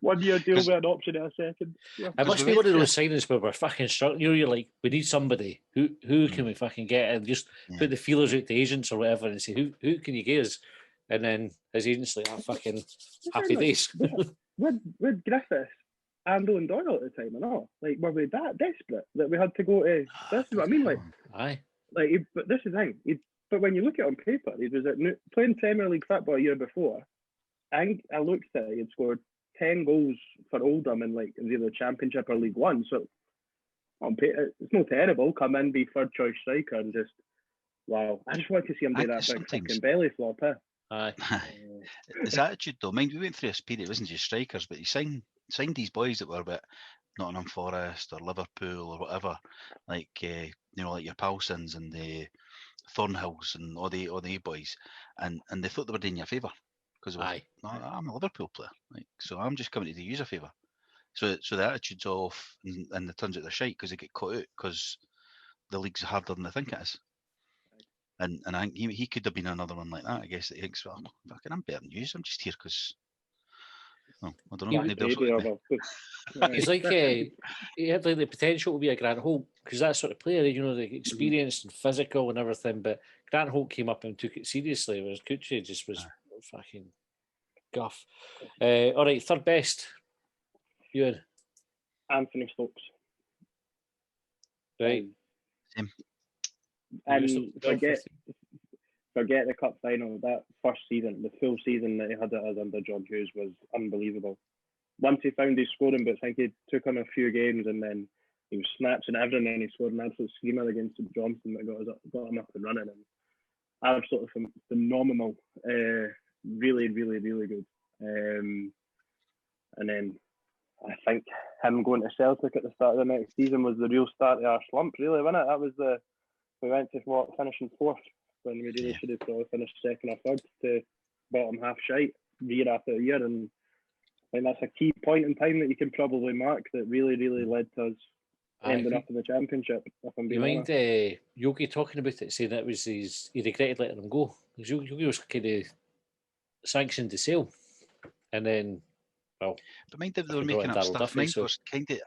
1 year deal with an option at a second. Yeah. It must be one of those signings where we're fucking struggling. You're like, we need somebody. Who can we fucking get? And just put the feelers out to agents or whatever and say, who can you give us? And then his agent's like, fucking happy days. with Griffiths, Andel and Doyle at the time and all. Like, were we that desperate that we had to go to... This is what I mean, like... Aye. Like, but this is the thing. But when you look at it on paper, he was playing Premier League football a year before. And I looked at it, he'd scored 10 goals for Oldham in like either the Championship or League One. So on paper, it's not terrible. Come in, be third choice striker, and just wow. I just want to see him do that big fucking belly flop. Aye. His attitude though. Mind we went through a period. It wasn't just strikers, but he signed these boys that were a bit Nottingham Forest or Liverpool or whatever, like like your Paulsons and the Thornhills and all the boys, and they thought they were doing you a favour. Because I'm a Liverpool player, like, so I'm just coming to do you a favour. So the attitude's off, and it turns out they're shite because they get caught out because the league's harder than they think it is. And I think he could have been another one like that. I guess that he thinks, well, fucking, I'm better than you. I'm just here because. Well, I don't know. He's like he had like the potential to be a Grant Holt because that sort of player, the experienced and physical and everything. But Grant Holt came up and took it seriously, whereas Kuchie just was fucking guff. All right, third best, Euan. Anthony Stokes. Right. And forget the cup final. That first season, the full season that he had it as under John Hughes was unbelievable. Once he found his scoring bits, I think it took him a few games, and then he was snaps and everything, and he scored an absolute screamer against St Johnstone that got him up and running. And absolutely phenomenal. Really, really, really good. And then I think him going to Celtic at the start of the next season was the real start of our slump, really, wasn't it? That was we went to finishing 4th when we really should have probably finished 2nd or 3rd to bottom half shite year after year. And I think that's a key point in time that you can probably mark that really, really led to us ending up in the Championship. If I'm being honest. Yogi talking about it, saying that was he regretted letting him go because Yogi was kind of sanctioned the sale, and then but mind they were making up stuff. Mind was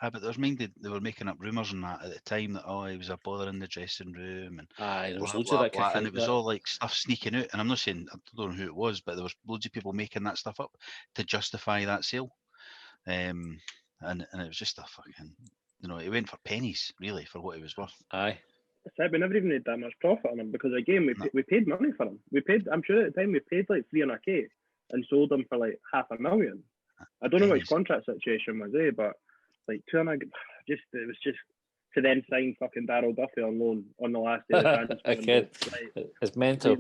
but there was they were making up rumours and that at the time that he was a bother in the dressing room and there was loads of that, and it was all like stuff sneaking out. And I'm not saying I don't know who it was, but there was loads of people making that stuff up to justify that sale, and it was just a fucking it went for pennies really for what it was worth. Aye. We never even made that much profit on him because again we paid money for him. I'm sure at the time we paid like 300k and sold him for like $500,000. I don't know what his contract situation was, but like 200. It was just to then sign fucking Darryl Duffy on loan on the last day of the transfer. It's mental.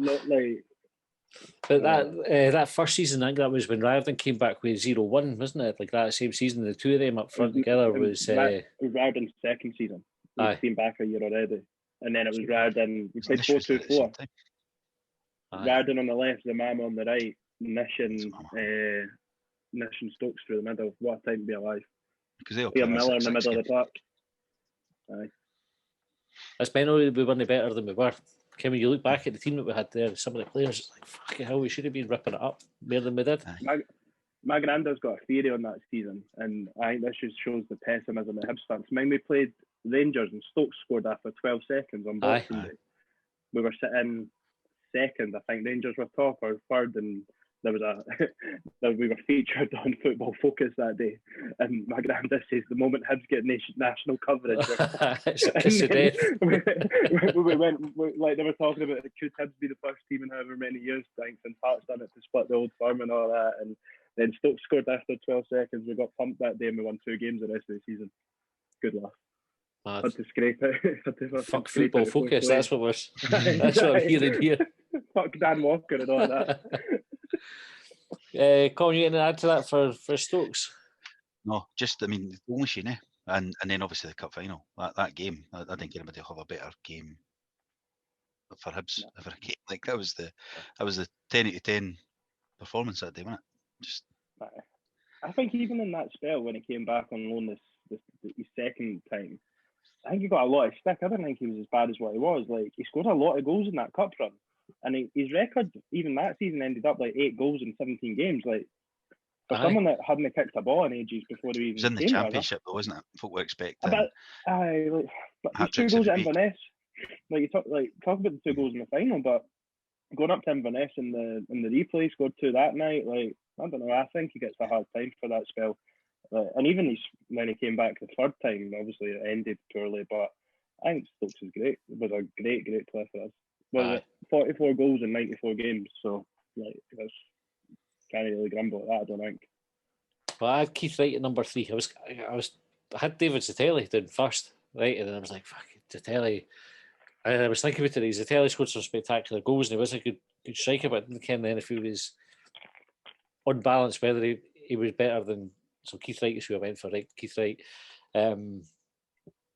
But that first season, I think that was when Riordan came back with 0-1, wasn't it? Like that same season, the two of them up front together was. It was Riordan's second season. He's been back a year already, and then it was Riordan. We played 4-2-4. Riordan on the left, the Mama on the right, Nish and Stokes through the middle. What a time to be alive. Because they'll play Miller in the middle of the park. Aye. It's mental we weren't better than we were. When you look back at the team that we had there, some of the players, it's like, fucking hell, we should have been ripping it up more than we did. My granddad's got a theory on that season, and I think this just shows the pessimism of Hibs fans. When we played Rangers and Stokes scored after 12 seconds on Boxing Day, we were sitting second. I think Rangers were top or third, and there was we were featured on Football Focus that day, and my grandad says the moment Hibs get national coverage, it's a kiss of death. we went like they were talking about could Hibs be the first team in however many years, thanks, and Pat's done it to split the old firm and all that, and then Stoke scored after 12 seconds. We got pumped that day and we won 2 games the rest of the season. Good laugh. Mad. Had to scrape it. Fuck Football Focus. That's what I'm hearing here. Fuck Dan Walker and all that. Colin, you anything to add to that for Stokes? No, just the goal machine, eh? And then obviously the cup final. That game, I didn't get anybody to have a better game for Hibs ever again. Like that was the 10 out of 10 performance that day, wasn't it? Just. I think even in that spell when he came back on loan this his second time, I think he got a lot of stick. I didn't think he was as bad as what he was. Like he scored a lot of goals in that cup run, and his record even that season ended up like 8 goals in 17 games. Like for someone that hadn't kicked a ball in ages before he even it was in the championship, though, wasn't it? Folk were expecting. But 2 goals at Inverness. Like you talk about the 2 goals in the final, but going up to Inverness in the replay, scored 2 that night. Like I don't know. I think he gets a hard time for that spell. And even when he came back the third time, obviously it ended poorly. But I think Stokes is great. It was a great player for us. Well, 44 goals in 94 games. So like that's can't really grumble at that. I don't think. Well, I had Keith Wright at number 3. I had David Zatelli down first, right, and then I was like, fuck Zatelli. I was thinking about it. Zatelli scored some spectacular goals, and he was a good striker, but I didn't care then if he was on balance whether he was better than. So Keith Wright is who I went for, right? Keith Wright. And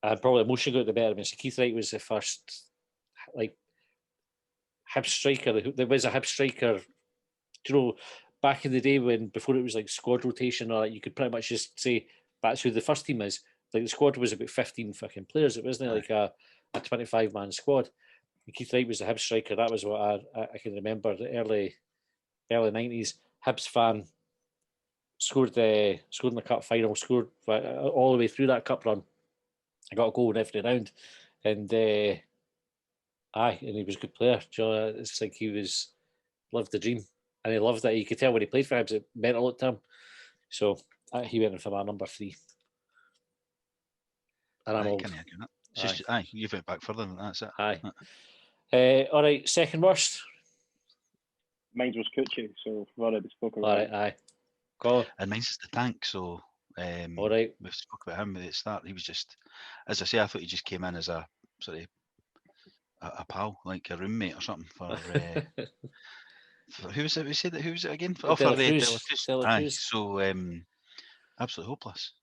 probably emotion got the better of me. So Keith Wright was the first, like, Hibs striker. There was a Hibs striker, back in the day before it was like squad rotation, or you could pretty much just say that's who the first team is. Like the squad was about 15 fucking players. It wasn't like a 25-man squad. And Keith Wright was the Hibs striker. That was what I can remember. The early 90s Hibs fan. Scored in the cup final, scored all the way through that cup run. I got a goal in every round. And and he was a good player. It's like he lived the dream. And he loved that. You could tell when he played for Hibs, it meant a lot to him. So he went in for my number 3. And I'm old. It's just, you went back further than that, that's it. Aye. All right, second worst. Mine was Cucci, so we've already spoke about All right, aye. Go. And mine's is the Tank, so all right. We spoke about him at the start. He was just, as I say, I thought he just came in as a sort of a pal, like a roommate or something. For who was it? We said that. Who was it again? For De La Cruz. So absolutely hopeless.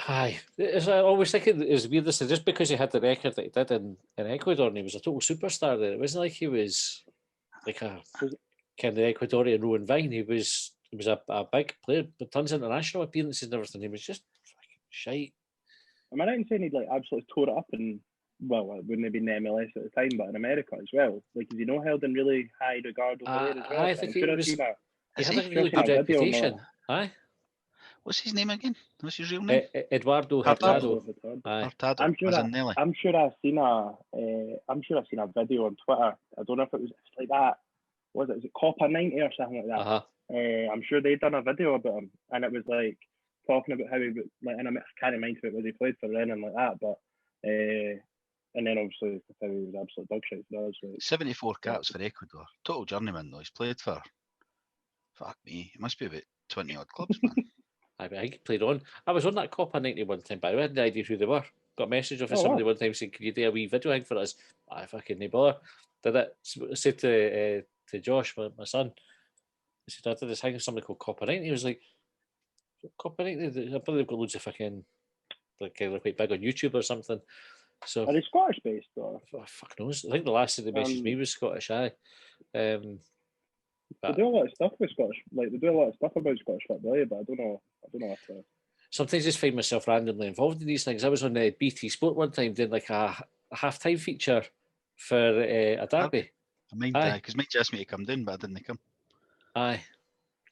Aye, I always think it was weird. Just because he had the record that he did in Ecuador, and he was a total superstar there. It wasn't like he was like a kind of Ecuadorian Rowan Vine. He was a big player, but tons of international appearances and everything. He was just fucking shite. Am I right in saying he'd like absolutely tore it up in, well, it wouldn't have been the MLS at the time, but in America as well? Like, is he not held in really high regard over there as well? I think he had a really good reputation. Aye. What's his name again? What's his real name? Eduardo Hurtado. Hurtado. I'm sure I've seen a video on Twitter. I don't know if it was like that. Was it Copa 90 or something like that? I'm sure they'd done a video about him, and it was like talking about how he would, like, and I can't mind who it was he played for then and like that, but and then obviously how he was absolute dog shit for us. Like, 74 caps for Ecuador. Total journeyman though. He's played for, fuck me, it must be about 20 odd clubs, man. I think he played on. I was on that Copa 90 one time, but I had no idea who they were. Got a message off somebody one time saying, "Can you do a wee video thing for us?" I fucking no bother. Did it. I said to Josh, my son, I said, I did this thing with somebody called Copa 90. He was like, Copa 90? I probably they've got loads of fucking, like, they're quite big on YouTube or something. So, are they Scottish based or? Oh, fuck knows. I think the last thing they messaged me was Scottish, aye. They do a lot of stuff with Scottish, like they do a lot of stuff about Scottish football, but I don't know if sometimes I just find myself randomly involved in these things. I was on BT Sport one time doing like a half-time feature for a derby. I mind that, because Mike asked me to come down, but I didn't come. Aye,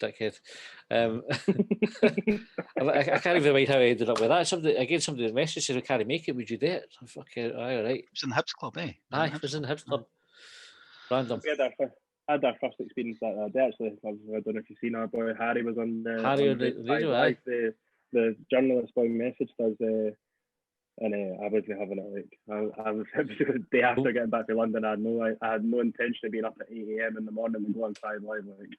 dickhead. I can't even mind how I ended up with that. Somebody messaged said, "I can't make it. Would you do it?" Fuck it. Aye, all right. It was in the Hibs club, eh? It was in the Hibs club. Random. had our first experience that day, actually. I don't know if you've seen our boy Harry was on the Harry on the radio, aye. The journalist boy messaged us, and I wasn't having it. Like I was the day after getting back to London. I had no intention of being up at 8 a.m. in the morning and going 5 live. Like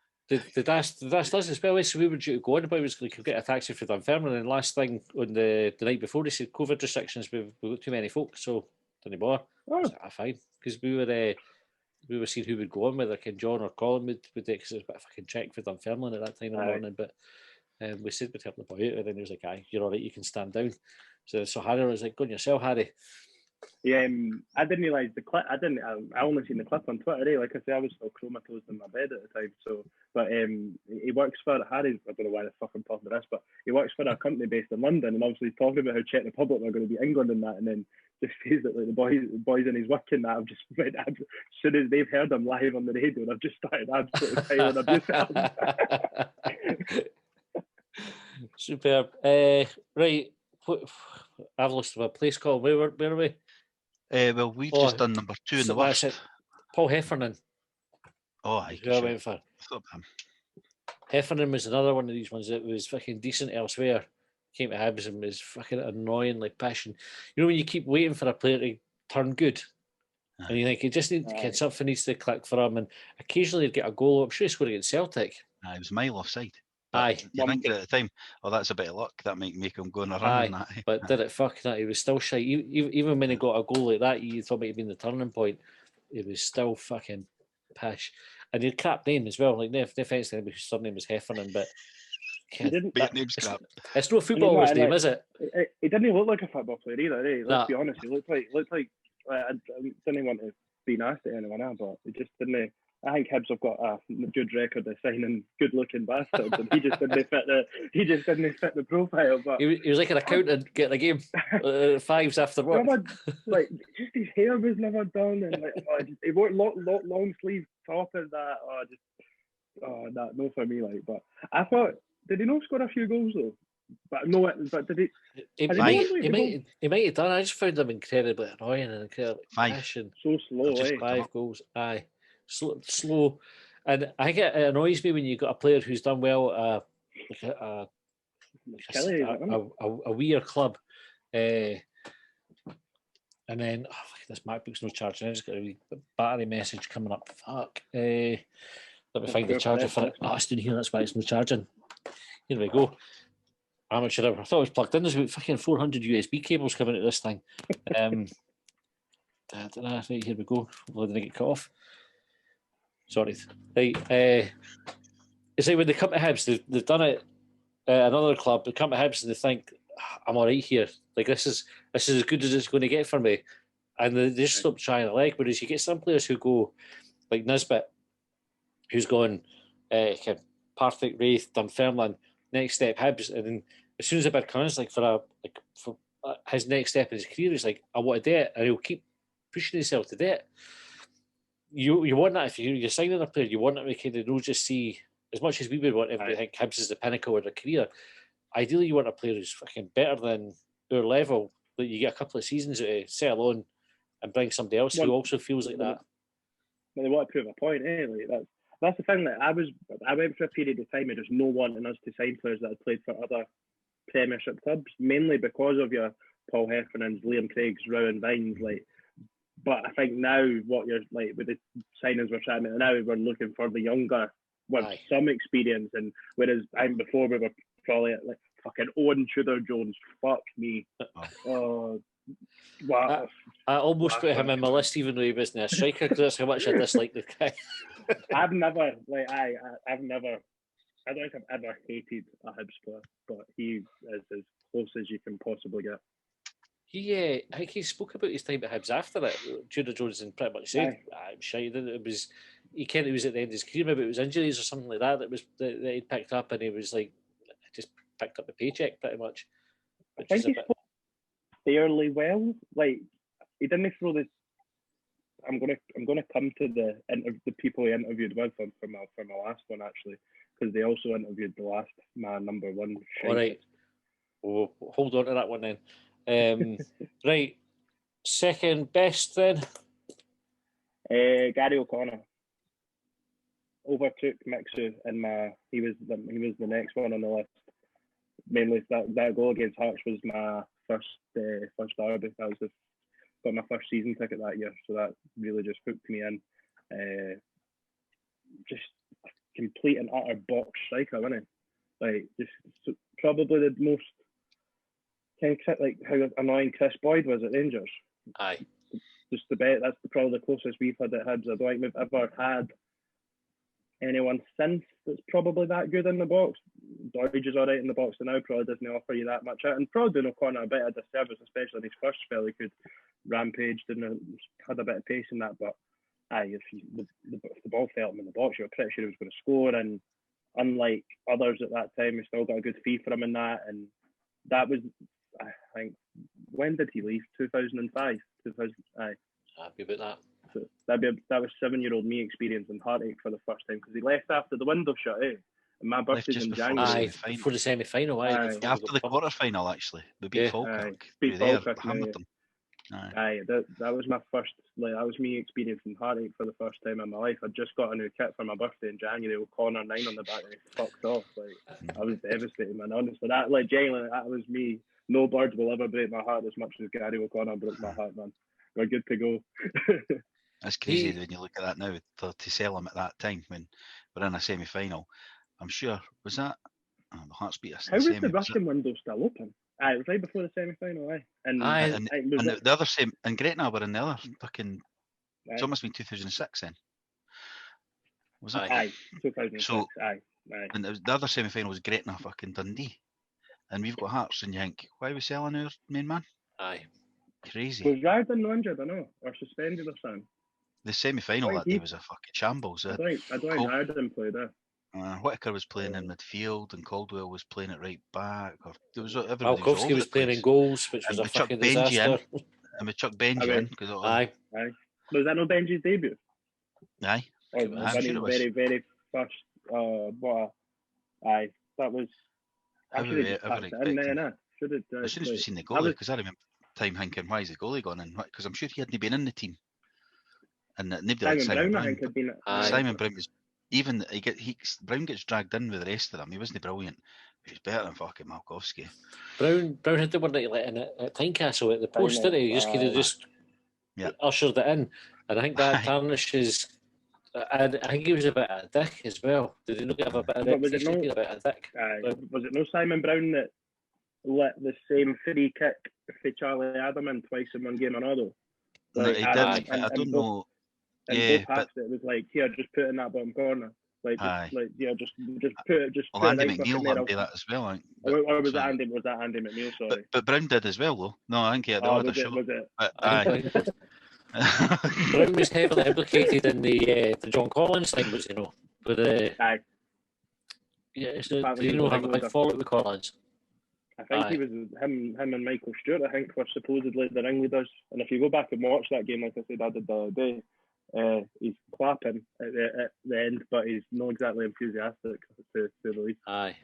Did us as well? So we were due to go on about was like get a taxi for Dunfermline, and last thing on the night before they said COVID restrictions. We've got too many folk, so didn't bother. I was like, fine, because we were seeing who would go on, whether Ken John or Colin would do, because it was a bit of a fucking check for Dunfermline at that time in the morning. But we said we'd help the boy out, and then he was like, "Aye, you're all right, you can stand down." So Harry was like, "Go on yourself, Harry." Yeah, I didn't realise the clip. I only seen the clip on Twitter. Like I say, I was still comatose in my bed at the time. So, but he works for Harry. I don't know why the fucking talking about this, but he works for a company based in London, and obviously talking about how Czech Republic were going to be England and that, and then just says that like the boys in his work and that have just went as soon as they've heard him live on the radio, and I've just started absolutely piling abuse. Superb. Right, I've lost a place called. Where are we? Well, we've just done number 2 in the worst. Paul Heffernan. Oh, I went for. Heffernan was another one of these ones that was fucking decent elsewhere. Came to Hibs and was fucking annoying like passion. You know when you keep waiting for a player to turn good, and you think he just something needs to click for him, and occasionally he'd get a goal. I'm sure he scored against Celtic. It was a mile offside. Aye, you're thinking at the time, that's a bit of luck. That might make him go on a run. Aye, on that. But did it fuck that? He was still shy. Even when he got a goal like that, you thought it might have been the turning point. It was still fucking pish. And he crap name as well. Like no offense to anybody whose surname was Heffernan, but it's no footballer's name, is it? He didn't look like a football player either. Eh? Let's be honest. He looked like I didn't want to be nasty to anyone, but he just didn't. I think Hibs have got a good record of signing good-looking bastards, and he just didn't fit the profile. But he was like an accountant getting a game fives after work. Like just his hair was never done, and like he wore long sleeve top and that. No for me. Like, but I thought, did he not score a few goals though? But no, but did he? He might have done. I just found him incredibly annoying and incredibly passionate. So slow. Just 5 goals. Aye. Slow, and I think it annoys me when you got a player who's done well a weird club, and then this MacBook's no charging. I just got a battery message coming up. Fuck. Let me find the charger for it. Oh, it's down here. That's why it's no charging. Here we go. Amateur hour. I thought it was plugged in. There's about fucking 400 USB cables coming out of this thing. Right, here we go. Hopefully, didn't get cut off. Sorry. Right. It's like when they come to Hibs, they've done it. Another club, they come to Hibs and they think, I'm all right here. Like this is as good as it's going to get for me, and they just stop trying a leg. Whereas you get some players who go like Nisbet, who's gone Partick, Wraith, Dunfermline, next step Hibs, and then as soon as a bid comes, like for his next step in his career, he's like, I want to do it, and he'll keep pushing himself to do it. You want that if you're signing a player, you want them to kind of not just see, as much as we would want everybody to think Hibs is the pinnacle of their career. Ideally, you want a player who's fucking better than our level, that you get a couple of seasons to settle on and bring somebody else who also feels like that. Well, they want to prove a point, eh? Like that's the thing. That I went for a period of time of just no wanting us to sign players that had played for other Premiership clubs, mainly because of your Paul Heffernans, Liam Craigs, Rowan Vines, like. But I think now what you're like with the signings we're trying to now, we're looking for the younger with some experience, and whereas before we were probably at like fucking Owen Tudor Jones. Fuck me. Wow. I almost put him in my list even though he wasn't a striker because that's how much I dislike the guy. I don't think I've ever hated a Hibs player, but he is as close as you can possibly get. I think he spoke about his time at Hibs after it. Tudor Jones and pretty much said, I'm sure it was. He kind of was at the end of his career. Maybe it was injuries or something like that that he'd picked up, and he was like, just picked up the paycheck pretty much. I think he spoke fairly well. Like he didn't throw this. I'm gonna come to the people he interviewed with for my last one actually, because they also interviewed the last man number one. All right. Oh, hold on to that one then. Right, second best then. Gary O'Connor. overtook Mixu in my. He was the next one on the list. Mainly that goal against Hearts was my first derby. That was got my first season ticket that year, so that really just hooked me in. Just complete and utter box striker, wasn't he? Like just probably the most kind of like how annoying Chris Boyd was at Rangers. Aye. Just the bet. That's probably the closest we've had at Hibs. I don't think we've ever had anyone since that's probably that good in the box. Doidge is alright in the box now, probably doesn't offer you that much out, and probably doing O'Connor a bit of disservice, especially in his first spell. He could rampage, had a bit of pace in that, but if the ball fell him in the box, you were pretty sure he was going to score, and unlike others at that time, we still got a good fee for him in that, and that was, I think, when did he leave? 2005? Happy about that. So that was 7-year-old me experiencing heartache for the first time, because he left after the window shut, and my birthday's in January. Before the semi-final, after the quarter-final, actually. We beat Falkirk. Beat Falkirk, Hamilton. That was my first, that was me experiencing heartache for the first time in my life. I just got a new kit for my birthday in January with O'Connor 9 on the back, and he fucked off. I was devastated, man. Honestly, genuinely, that was me. No bird will ever break my heart as much as Gary O'Connor broke my heart, man. We're good to go. That's crazy when you look at that now, to sell him at that time when we're in a semi-final. I'm sure, was that the Hearts beat us? How was the Russian window still open? It was right before the semi-final, And the other same, and Gretna were in the other fucking. It's almost been 2006 then. Was it? 2006. So, and the other semi-final was Gretna fucking Dundee, and we've got Hearts, and you think, why are we selling our main man? Aye. Crazy. Was Riordan no injured, I know, or suspended or something? The semi-final that day was a fucking shambles. I don't think Riordan played there. Whitaker was playing in midfield, and Caldwell was playing it right back. Or there was Malkowski was playing in goals, which was a fucking disaster. And we chucked Benji in. Aye. Was that no Benji's debut? Aye. I'm sure it was. Very, very first. That was. I should have passed it in there. As soon as we seen the goalie, because I remember time thinking, why is the goalie gone in? Because I'm sure he hadn't been in the team. And nobody like Simon Brown. Simon Brown was even Brown gets dragged in with the rest of them. He wasn't brilliant. He was better than fucking Malkowski. Brown had the one that he let in at Tynecastle at the post, didn't he? He just kind of ushered it in, and I think that tarnishes. I think he was a bit of a dick as well. Did he not have a bit of reputation being a bit of a dick? Was it no Simon Brown that let the same free kick for Charlie Adam in twice in one game or another? He did. I don't know. And both it was like, here, just put it in that bottom corner. Just put it. Well, Andy McNeil did that as well. I think. Or was that Andy McNeil? Sorry. But Brown did as well, though. No, I think he had the other shot. Was it? Aye. Brown was heavily implicated in the John Collins thing, was he not? Aye. Yeah, so did you have a big fallout with Collins? I think he was him and Michael Stewart. I think were supposedly the ringleaders. And if you go back and watch that game, like I said, I did the other day. He's clapping at the end, but he's not exactly enthusiastic to the lead. Aye.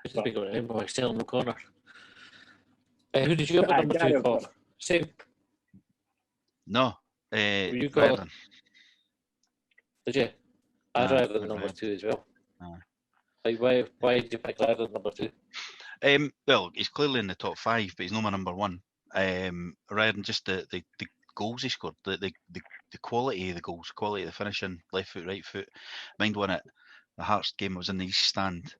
Who's the big one? Emma Stellan O'Connor. Who did you have at number 2, Paul? Same. No. You got? Did you? I'd rather than number 2 as well. Like, why did you pick Laird at number 2? Well, he's clearly in the top 5, but he's not my number 1. Riordan, just the goals he scored, the quality of the goals, quality of the finishing, left foot, right foot. Mind one at the Hearts game, I was in the East Stand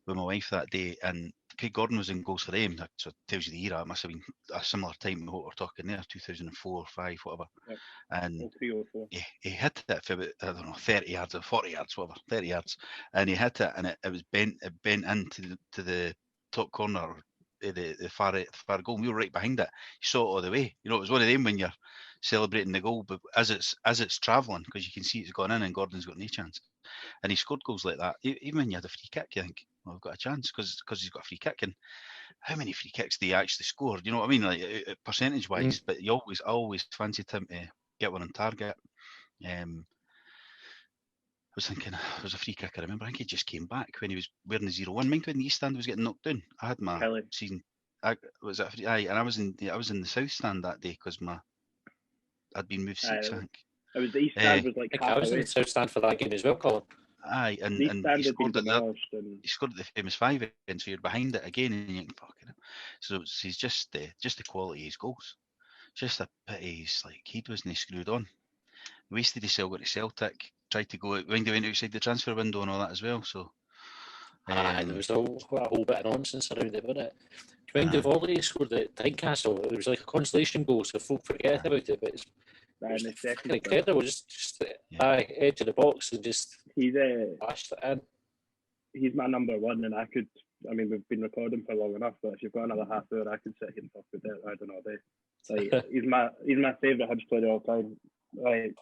with my wife that day, and Craig Gordon was in goals for them, so it tells you the era. It must have been a similar time to what we're talking there, 2004 or 5, whatever. Yep. And he hit it for about, I don't know, 30 yards or 40 yards, whatever, 30 yards, and he hit it, and it was bent into the top corner, the far goal. We were right behind it. You saw it all the way. You know, it was one of them when you're celebrating the goal, but as it's travelling, because you can see it's gone in and Gordon's got no chance. And he scored goals like that. Even when you had a free kick, you think, well, I've got a chance because he's got a free kick. And how many free kicks do you actually score? You know what I mean? Like percentage wise, but you always fancied him to get one on target. I was thinking, it was a free kick. I remember. I think he just came back when he was wearing the 0-1. Mind when the East Stand was getting knocked down. I had my season. And I was in the South Stand that day because I'd been moved seats. I think. It was the East Stand was I like think I half was in away. the South Stand for that game as well, Colin. Aye, and The East he Stand had been scored at the demolished, and he scored at the famous 5 end, so you're behind it again, and you think, fucking hell. So he's just the quality of his goals. Just a pity he's like he wasn't screwed on. Wasted his go to Celtic, tried to go out, went outside the transfer window and all that as well. So There was a whole bit of nonsense around it, wasn't it? When Aye. Volley scored at Tynecastle, it was like a consolation goal, so folk forget about it, but it's in the fucking second, incredible. Just edge of the box and just he's bashed it in. he's my number one, and I mean, we've been recording for long enough, but if you've got another half hour, I could sit here and talk about it. I don't know, like he's my favourite Hibs player of all time. Like,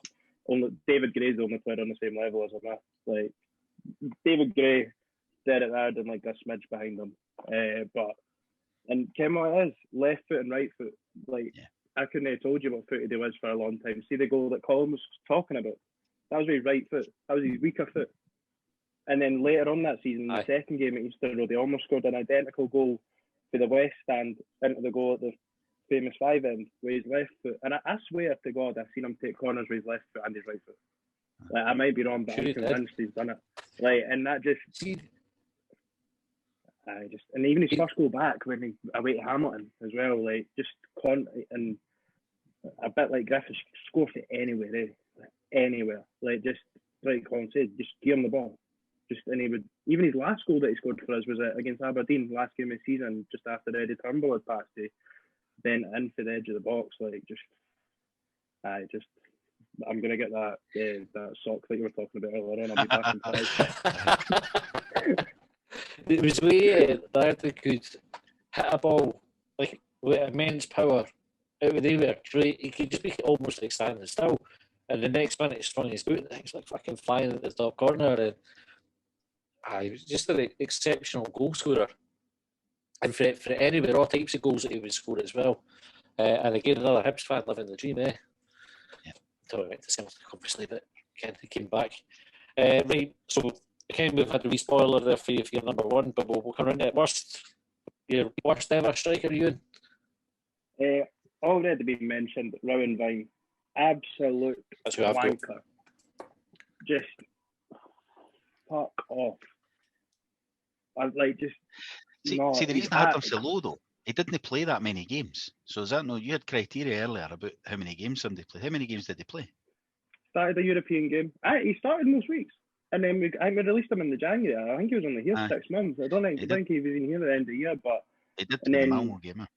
only David Gray's the only player on the same level as him. Like David Gray, Derek Laird, and like a smidge behind him. But and Ken what it is, left foot and right foot. Like I couldn't have told you what footed he was for a long time. See the goal that Colin was talking about? That was his right foot. That was his weaker foot. And then later on that season, the second game at Easter Road, he almost scored an identical goal for the West Stand into the goal at the famous 5 end with his left foot. And I swear to God, I've seen him take corners with his left foot and his right foot. Like, I might be wrong, but I'm convinced he's done it. Like, and that just, and even his first goal back when he away to Hamilton as well, like and a bit like Griffiths, score it anywhere, anywhere. Like just like Colin said, just give him the ball. And he would, even his last goal that he scored for us was against Aberdeen, last game of the season, just after Eddie Turnbull had passed, he bent in for the edge of the box, like I'm gonna get that sock that you were talking about earlier on. I'll be back in 5. It was the way that they could hit a ball like with immense power out of anywhere. He could just be almost like standing still, and the next minute he swung his boot and things like fucking flying at the top corner. And he was just an exceptional goal scorer. And for anywhere, all types of goals that he would score as well. And again, another Hibs fan living the dream, eh? Yeah. Until I went to Celtic, obviously, but again, he came back. Right, so again, we've had a wee spoiler there for you for your number one, but we'll come around to it. Your worst ever striker, Euan? Already been mentioned, Rowan Vine. Absolute wanker. Just fuck off. I like just. See, the reason I had him so low though, he didn't play that many games. So is that no? You had criteria earlier about how many games somebody played. How many games did he play? Started a European game. He started most weeks, and then we released him in the January. I think he was only here 6 months. I don't think he was in here at the end of the year, but he did in the Malmo game.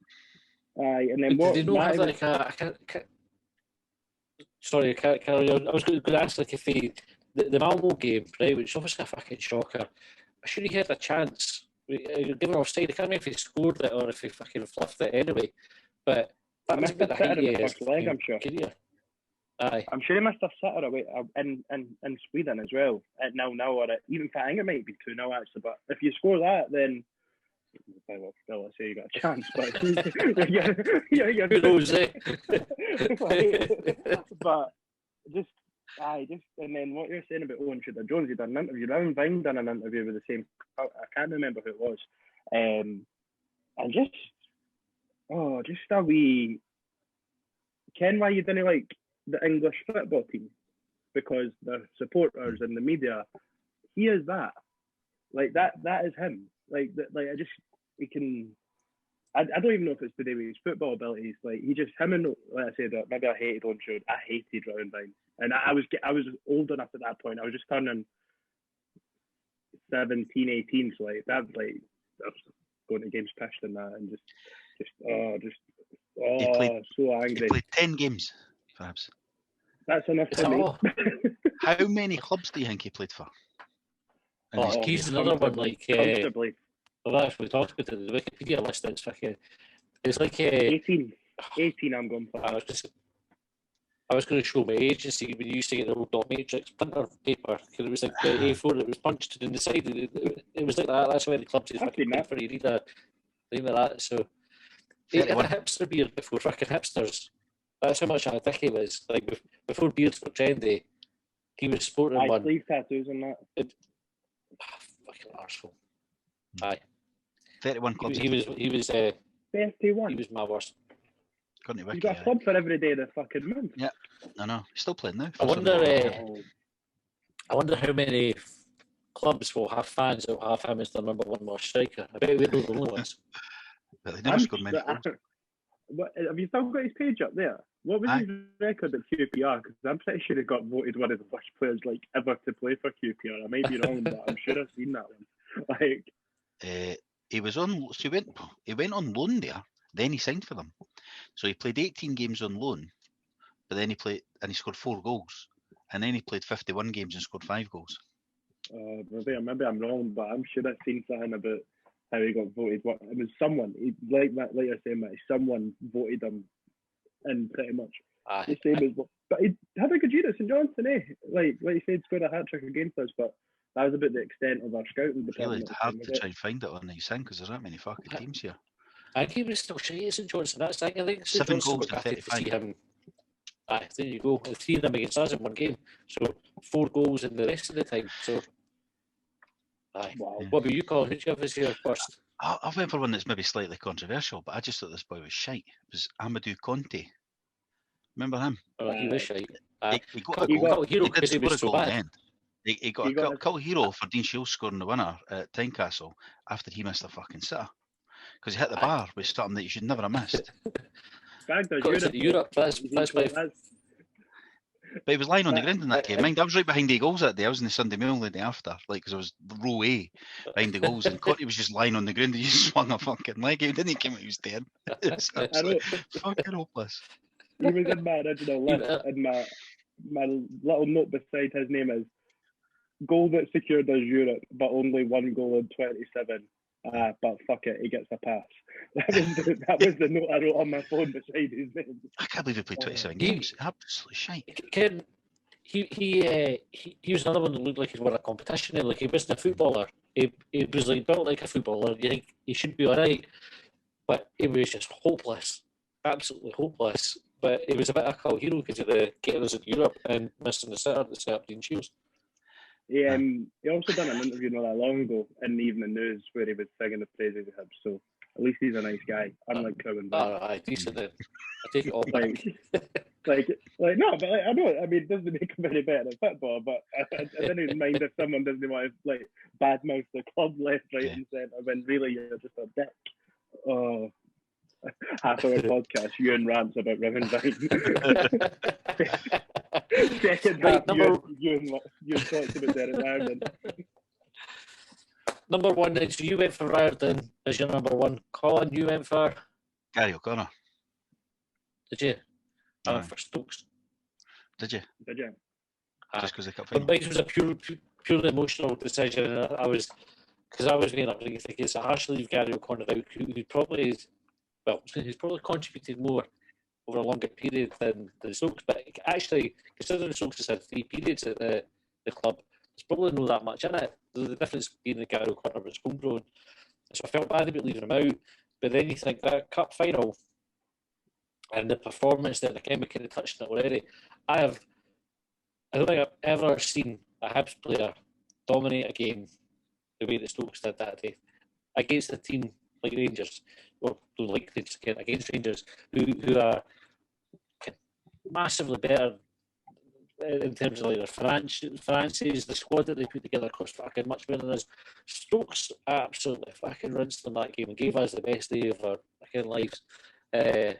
And then what? Did they not have like sorry, Carol, I was going to ask like if the Malmo game, right, which is obviously a fucking shocker. I should have had a chance. Given offside, I can't remember if he scored it or if he fucking fluffed it anyway. But that was a bit of the first leg, I'm sure. Career. Aye. I'm sure he must have sat away in Sweden as well at 0-0, or even I think it might be 2-0 actually. But if you score that, then still I say you got a chance. But who knows, eh? But just. And then what you're saying about Owen Tudor-Jones, he done an interview. Rowan Vine done an interview with the same. I can't remember who it was, and just a wee. Ken, why you didn't like the English football team? Because the supporters and the media, he is that. Like that is him. Like he can. I don't even know if it's to do with his football abilities. Like he just him and like I said, maybe I hated Owen Tudor. I hated Rowan Vine. And I was old enough at that point. I was just turning 17, 18. So like that, I was going to games pissed and that, and so angry. He played 10 games, perhaps. That's enough for me. How many clubs do you think he played for? He's another one like. Comfortably. Well, actually, we talked about it. The Wikipedia list. It's like 18. 18. I'm going for. I was going to show my agency when you used to get the old dot matrix printer paper because it was like the A4 that was punched in the side. It was like that. That's why the clubs is fucking made for you read a thing like that. So he had a hipster beard before fucking hipsters. That's how much of a dick he was. Like before beards were trendy, he was sporting one. Sleeve tattoos and that. Fucking arsehole. Aye. 31 clubs. He was 31. He was my worst. Gone to He's Wiki. got a club for every day of the fucking month. Yeah, I know. He's still playing now. I wonder. Oh, I wonder how many clubs will have fans that will have him as their number one worst striker. I bet we're the only ones. But they never scored many goals. What, have you still got his page up there? What was his record at QPR? Because I'm pretty sure he got voted one of the worst players like ever to play for QPR. I might be wrong, but I'm sure I've seen that one. Like, He was on. So he went on loan there. Then he signed for them. So he played 18 games on loan, but then he scored 4 goals, and then he played 51 games and scored 5 goals. maybe I'm wrong, but I'm sure I've seen something about how he got voted. What it was someone like you're saying, that someone voted him in pretty much the same as. But he had a good year at St Johnstone, eh? Like you said, scored a hat trick against us, but that was about the extent of our scouting It's really department. hard to try and find it on his thing because there's not many fucking teams here. I think he was still shy at St Johnstone. That's the thing. I think St 7 Johnstone goals got in gutted to see 35. him. There you go. 3 of them against us in one game. So 4 goals in the rest of the time. So, Wow. What about you, Colin? Who'd you have as your first? I went for one that's maybe slightly controversial, but I just thought this boy was shite. It was Amadou Conte. Remember him? Oh, he was shite. He got a goal. Cult hero He did because he score was a so goal in the bad. end. He got a cult hero for Dean Shields scoring the winner at Tynecastle after he missed a fucking sitter. Because he hit the bar with something that you should never have missed. Got to Europe. That's why. But he was lying on the ground in that game. Mind, I was right behind the goals that day. I was in the Sunday Mail the day after, like, because I was row A behind the goals, and Conte was just lying on the ground. He just swung a fucking leg out. Didn't he come out? He was dead. It was absolutely fucking hopeless. He was in my original list, and my little note beside his name is goal that secured us Europe, but only 1 goal in 27. But fuck it, he gets a pass. That was the note I wrote on my phone beside his name. I can't believe he played 27 games. Absolutely shite. Ken, he was another one that looked like he won a competition. Like he wasn't a footballer. He was like built like a footballer. You think he should be all right, but he was just hopeless, absolutely hopeless. But he was a bit of a cult hero because of the getting us in Europe and missing the sitter that set up Dean Shields. He also done an interview not that long ago in the Evening News where he was singing the praises of Hibs. So at least he's a nice guy, unlike Cowan. Decent then. I take it all back. No, but I know. I mean, it doesn't make him any better at football. But I didn't mind if someone doesn't want to badmouth the club left, right, and centre when really you're just a dick. Oh. Half of our podcast, Euan rants about Rivenvine. Second half, Euan talks about Derek Riordan. Number 1, so you went for Riordan as your number 1. Colin, you went for Gary O'Connor. Did you? I went for Stokes. Did you? Just because they kept But mine was a purely emotional decision. I was weighing up thinking it's a harsh leave Gary O'Connor out, who probably is. Well, he's probably contributed more over a longer period than Stokes, but actually, considering Stokes has had 3 periods at the club, there's probably not that much in it. The difference being that Gary O'Connor was homegrown. So I felt bad about leaving him out, but then you think that cup final and the performance that the we kind of touched on it already. I don't think I've ever seen a Hibs player dominate a game the way that Stokes did that day against a team like Rangers, or like against Rangers, who are massively better in terms of like their finances, the squad that they put together cost fucking much better than us. Stokes absolutely fucking rinsed them that game and gave us the best day of our fucking lives. And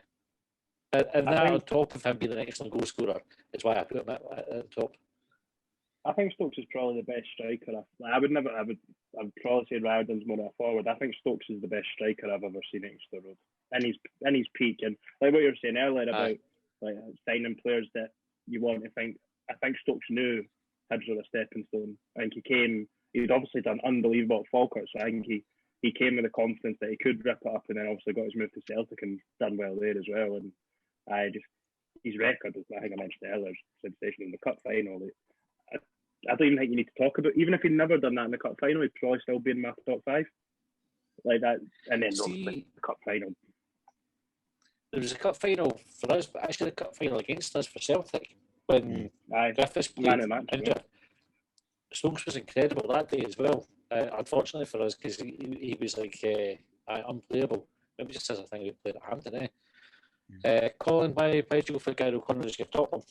that on top of him being an excellent goal scorer is why I put him at the top. I think Stokes is probably the best striker. I'd probably say Riordan's more a forward. I think Stokes is the best striker I've ever seen at Exeter Road. And he's peak. And like what you were saying earlier about like signing players that you want to think. I think Stokes knew Hibs were a stepping stone. I think he'd obviously done unbelievable at Falkirk, so I think he came with the confidence that he could rip it up, and then obviously got his move to Celtic and done well there as well. And his record, as I think I mentioned earlier, sensational in the cup final. I don't even think you need to talk about. Even if he'd never done that in the cup final, he'd probably still be in my top 5. Like that, and then the cup final. There was a cup final for us, but actually the cup final against us for Celtic when Griffiths played injured. Stokes was incredible that day as well. Unfortunately for us, because he was like unplayable. Maybe just as a thing we played at Hampton. Colin, why did you go for Gary O'Connor as your top one?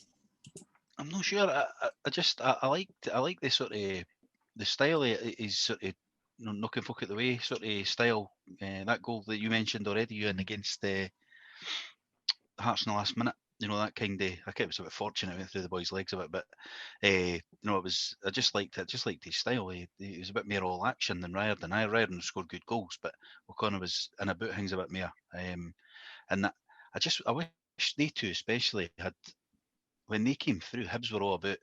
I'm not sure. I like the sort of the style. Is sort of knocking folk out the way sort of style. That goal that you mentioned already, Euan, against Hearts in the last minute. That kind of. I think it was a bit fortunate it went through the boys' legs a bit, but it was. I just liked it. Just liked his style. He was a bit more all action than Riordan. Riordan scored good goals, but O'Connor was in about things a bit more. And that I wish they two especially had. When they came through, Hibs were all about,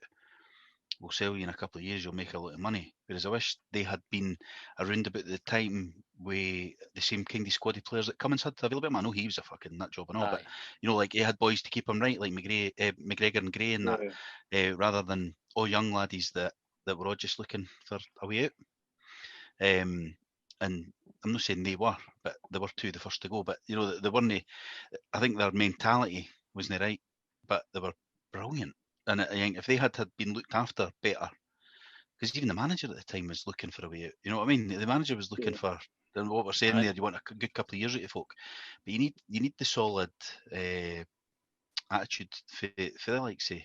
we'll sell you in a couple of years, you'll make a lot of money. Whereas I wish they had been around about the time with the same kind of squad of players that Cummins had available. I know he was a fucking nut job and all, but like he had boys to keep him right, like McGregor and Gray and that, rather than all young laddies that were all just looking for a way out. And I'm not saying they were, but they were two the first to go. But they weren't. I think their mentality wasn't right, but they were brilliant. And I think if they had been looked after better, because even the manager at the time was looking for a way out. You know what I mean? The manager was looking for, and what we're saying there, you want a good couple of years out of folk, but you need the solid attitude for the likes of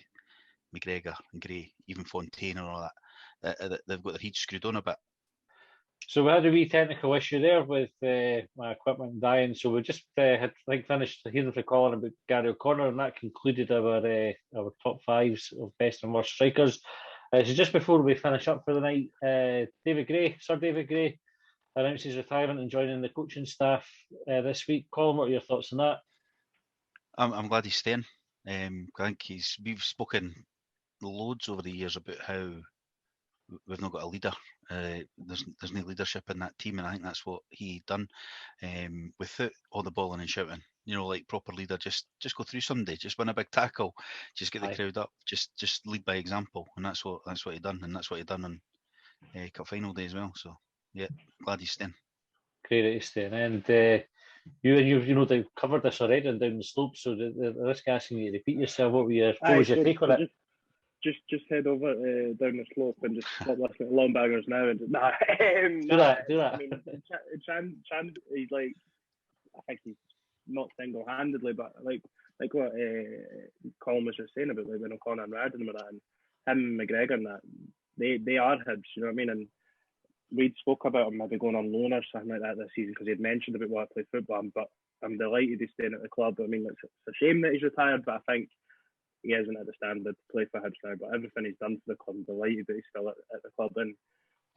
McGregor and Gray, even Fontaine and all that. They've got their heads screwed on a bit. So we had a wee technical issue there with my equipment dying. So we just had finished hearing from Colin about Gary O'Connor, and that concluded our top fives of best and worst strikers. So just before we finish up for the night, Sir David Gray announced his retirement and joining the coaching staff this week. Colin, what are your thoughts on that? I'm glad he's staying. I think we've spoken loads over the years about how we've not got a leader. There's no leadership in that team, and I think that's what he done. Without all the bawling and shouting, like proper leader, just go through somebody, just win a big tackle, just get the crowd up, just lead by example, and that's what he done, and that's what he done on cup final day as well. So yeah, glad he's staying. Great that he's staying, and you've covered this already and down the slope, so the risk asking you to repeat yourself. What was your take on it? Just head over down the slope and just stop listening to Longbangers now and just do that. I mean, Chan, he's like, I think he's not single-handedly, but like what Colin was just saying about like when O'Connor and Riordan were that, and him, McGregor, and that they are Hibs, you know what I mean? And we'd spoke about him maybe going on loan or something like that this season because he'd mentioned about what I play football, but I'm delighted he's staying at the club. I mean, it's a shame that he's retired, but I think he isn't at the standard to play for Hibs now, but everything he's done for the club, I'm delighted that he's still at the club, and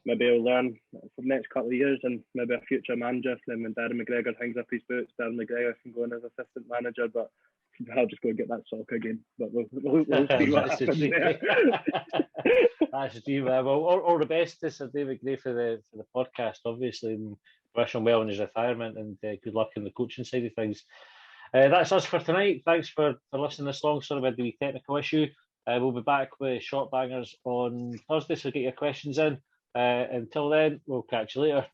maybe he'll learn for the next couple of years, and maybe a future manager. Then when Darren McGregor hangs up his boots, Darren McGregor can go in as assistant manager, but I'll just go and get that sock again. But we'll see what happens there. That's Steve. Well, all the best to Sir David Gray for the podcast, obviously, and wish him well in his retirement, and good luck in the coaching side of things. That's us for tonight. Thanks for listening this long. Sorry about the technical issue. We'll be back with short bangers on Thursday, so get your questions in. Until then, we'll catch you later.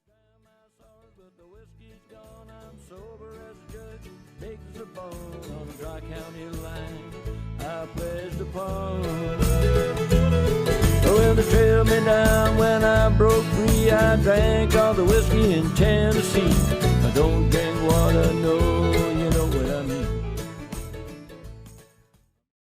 Well, they trailed me down when I broke free. I drank all the whiskey in Tennessee.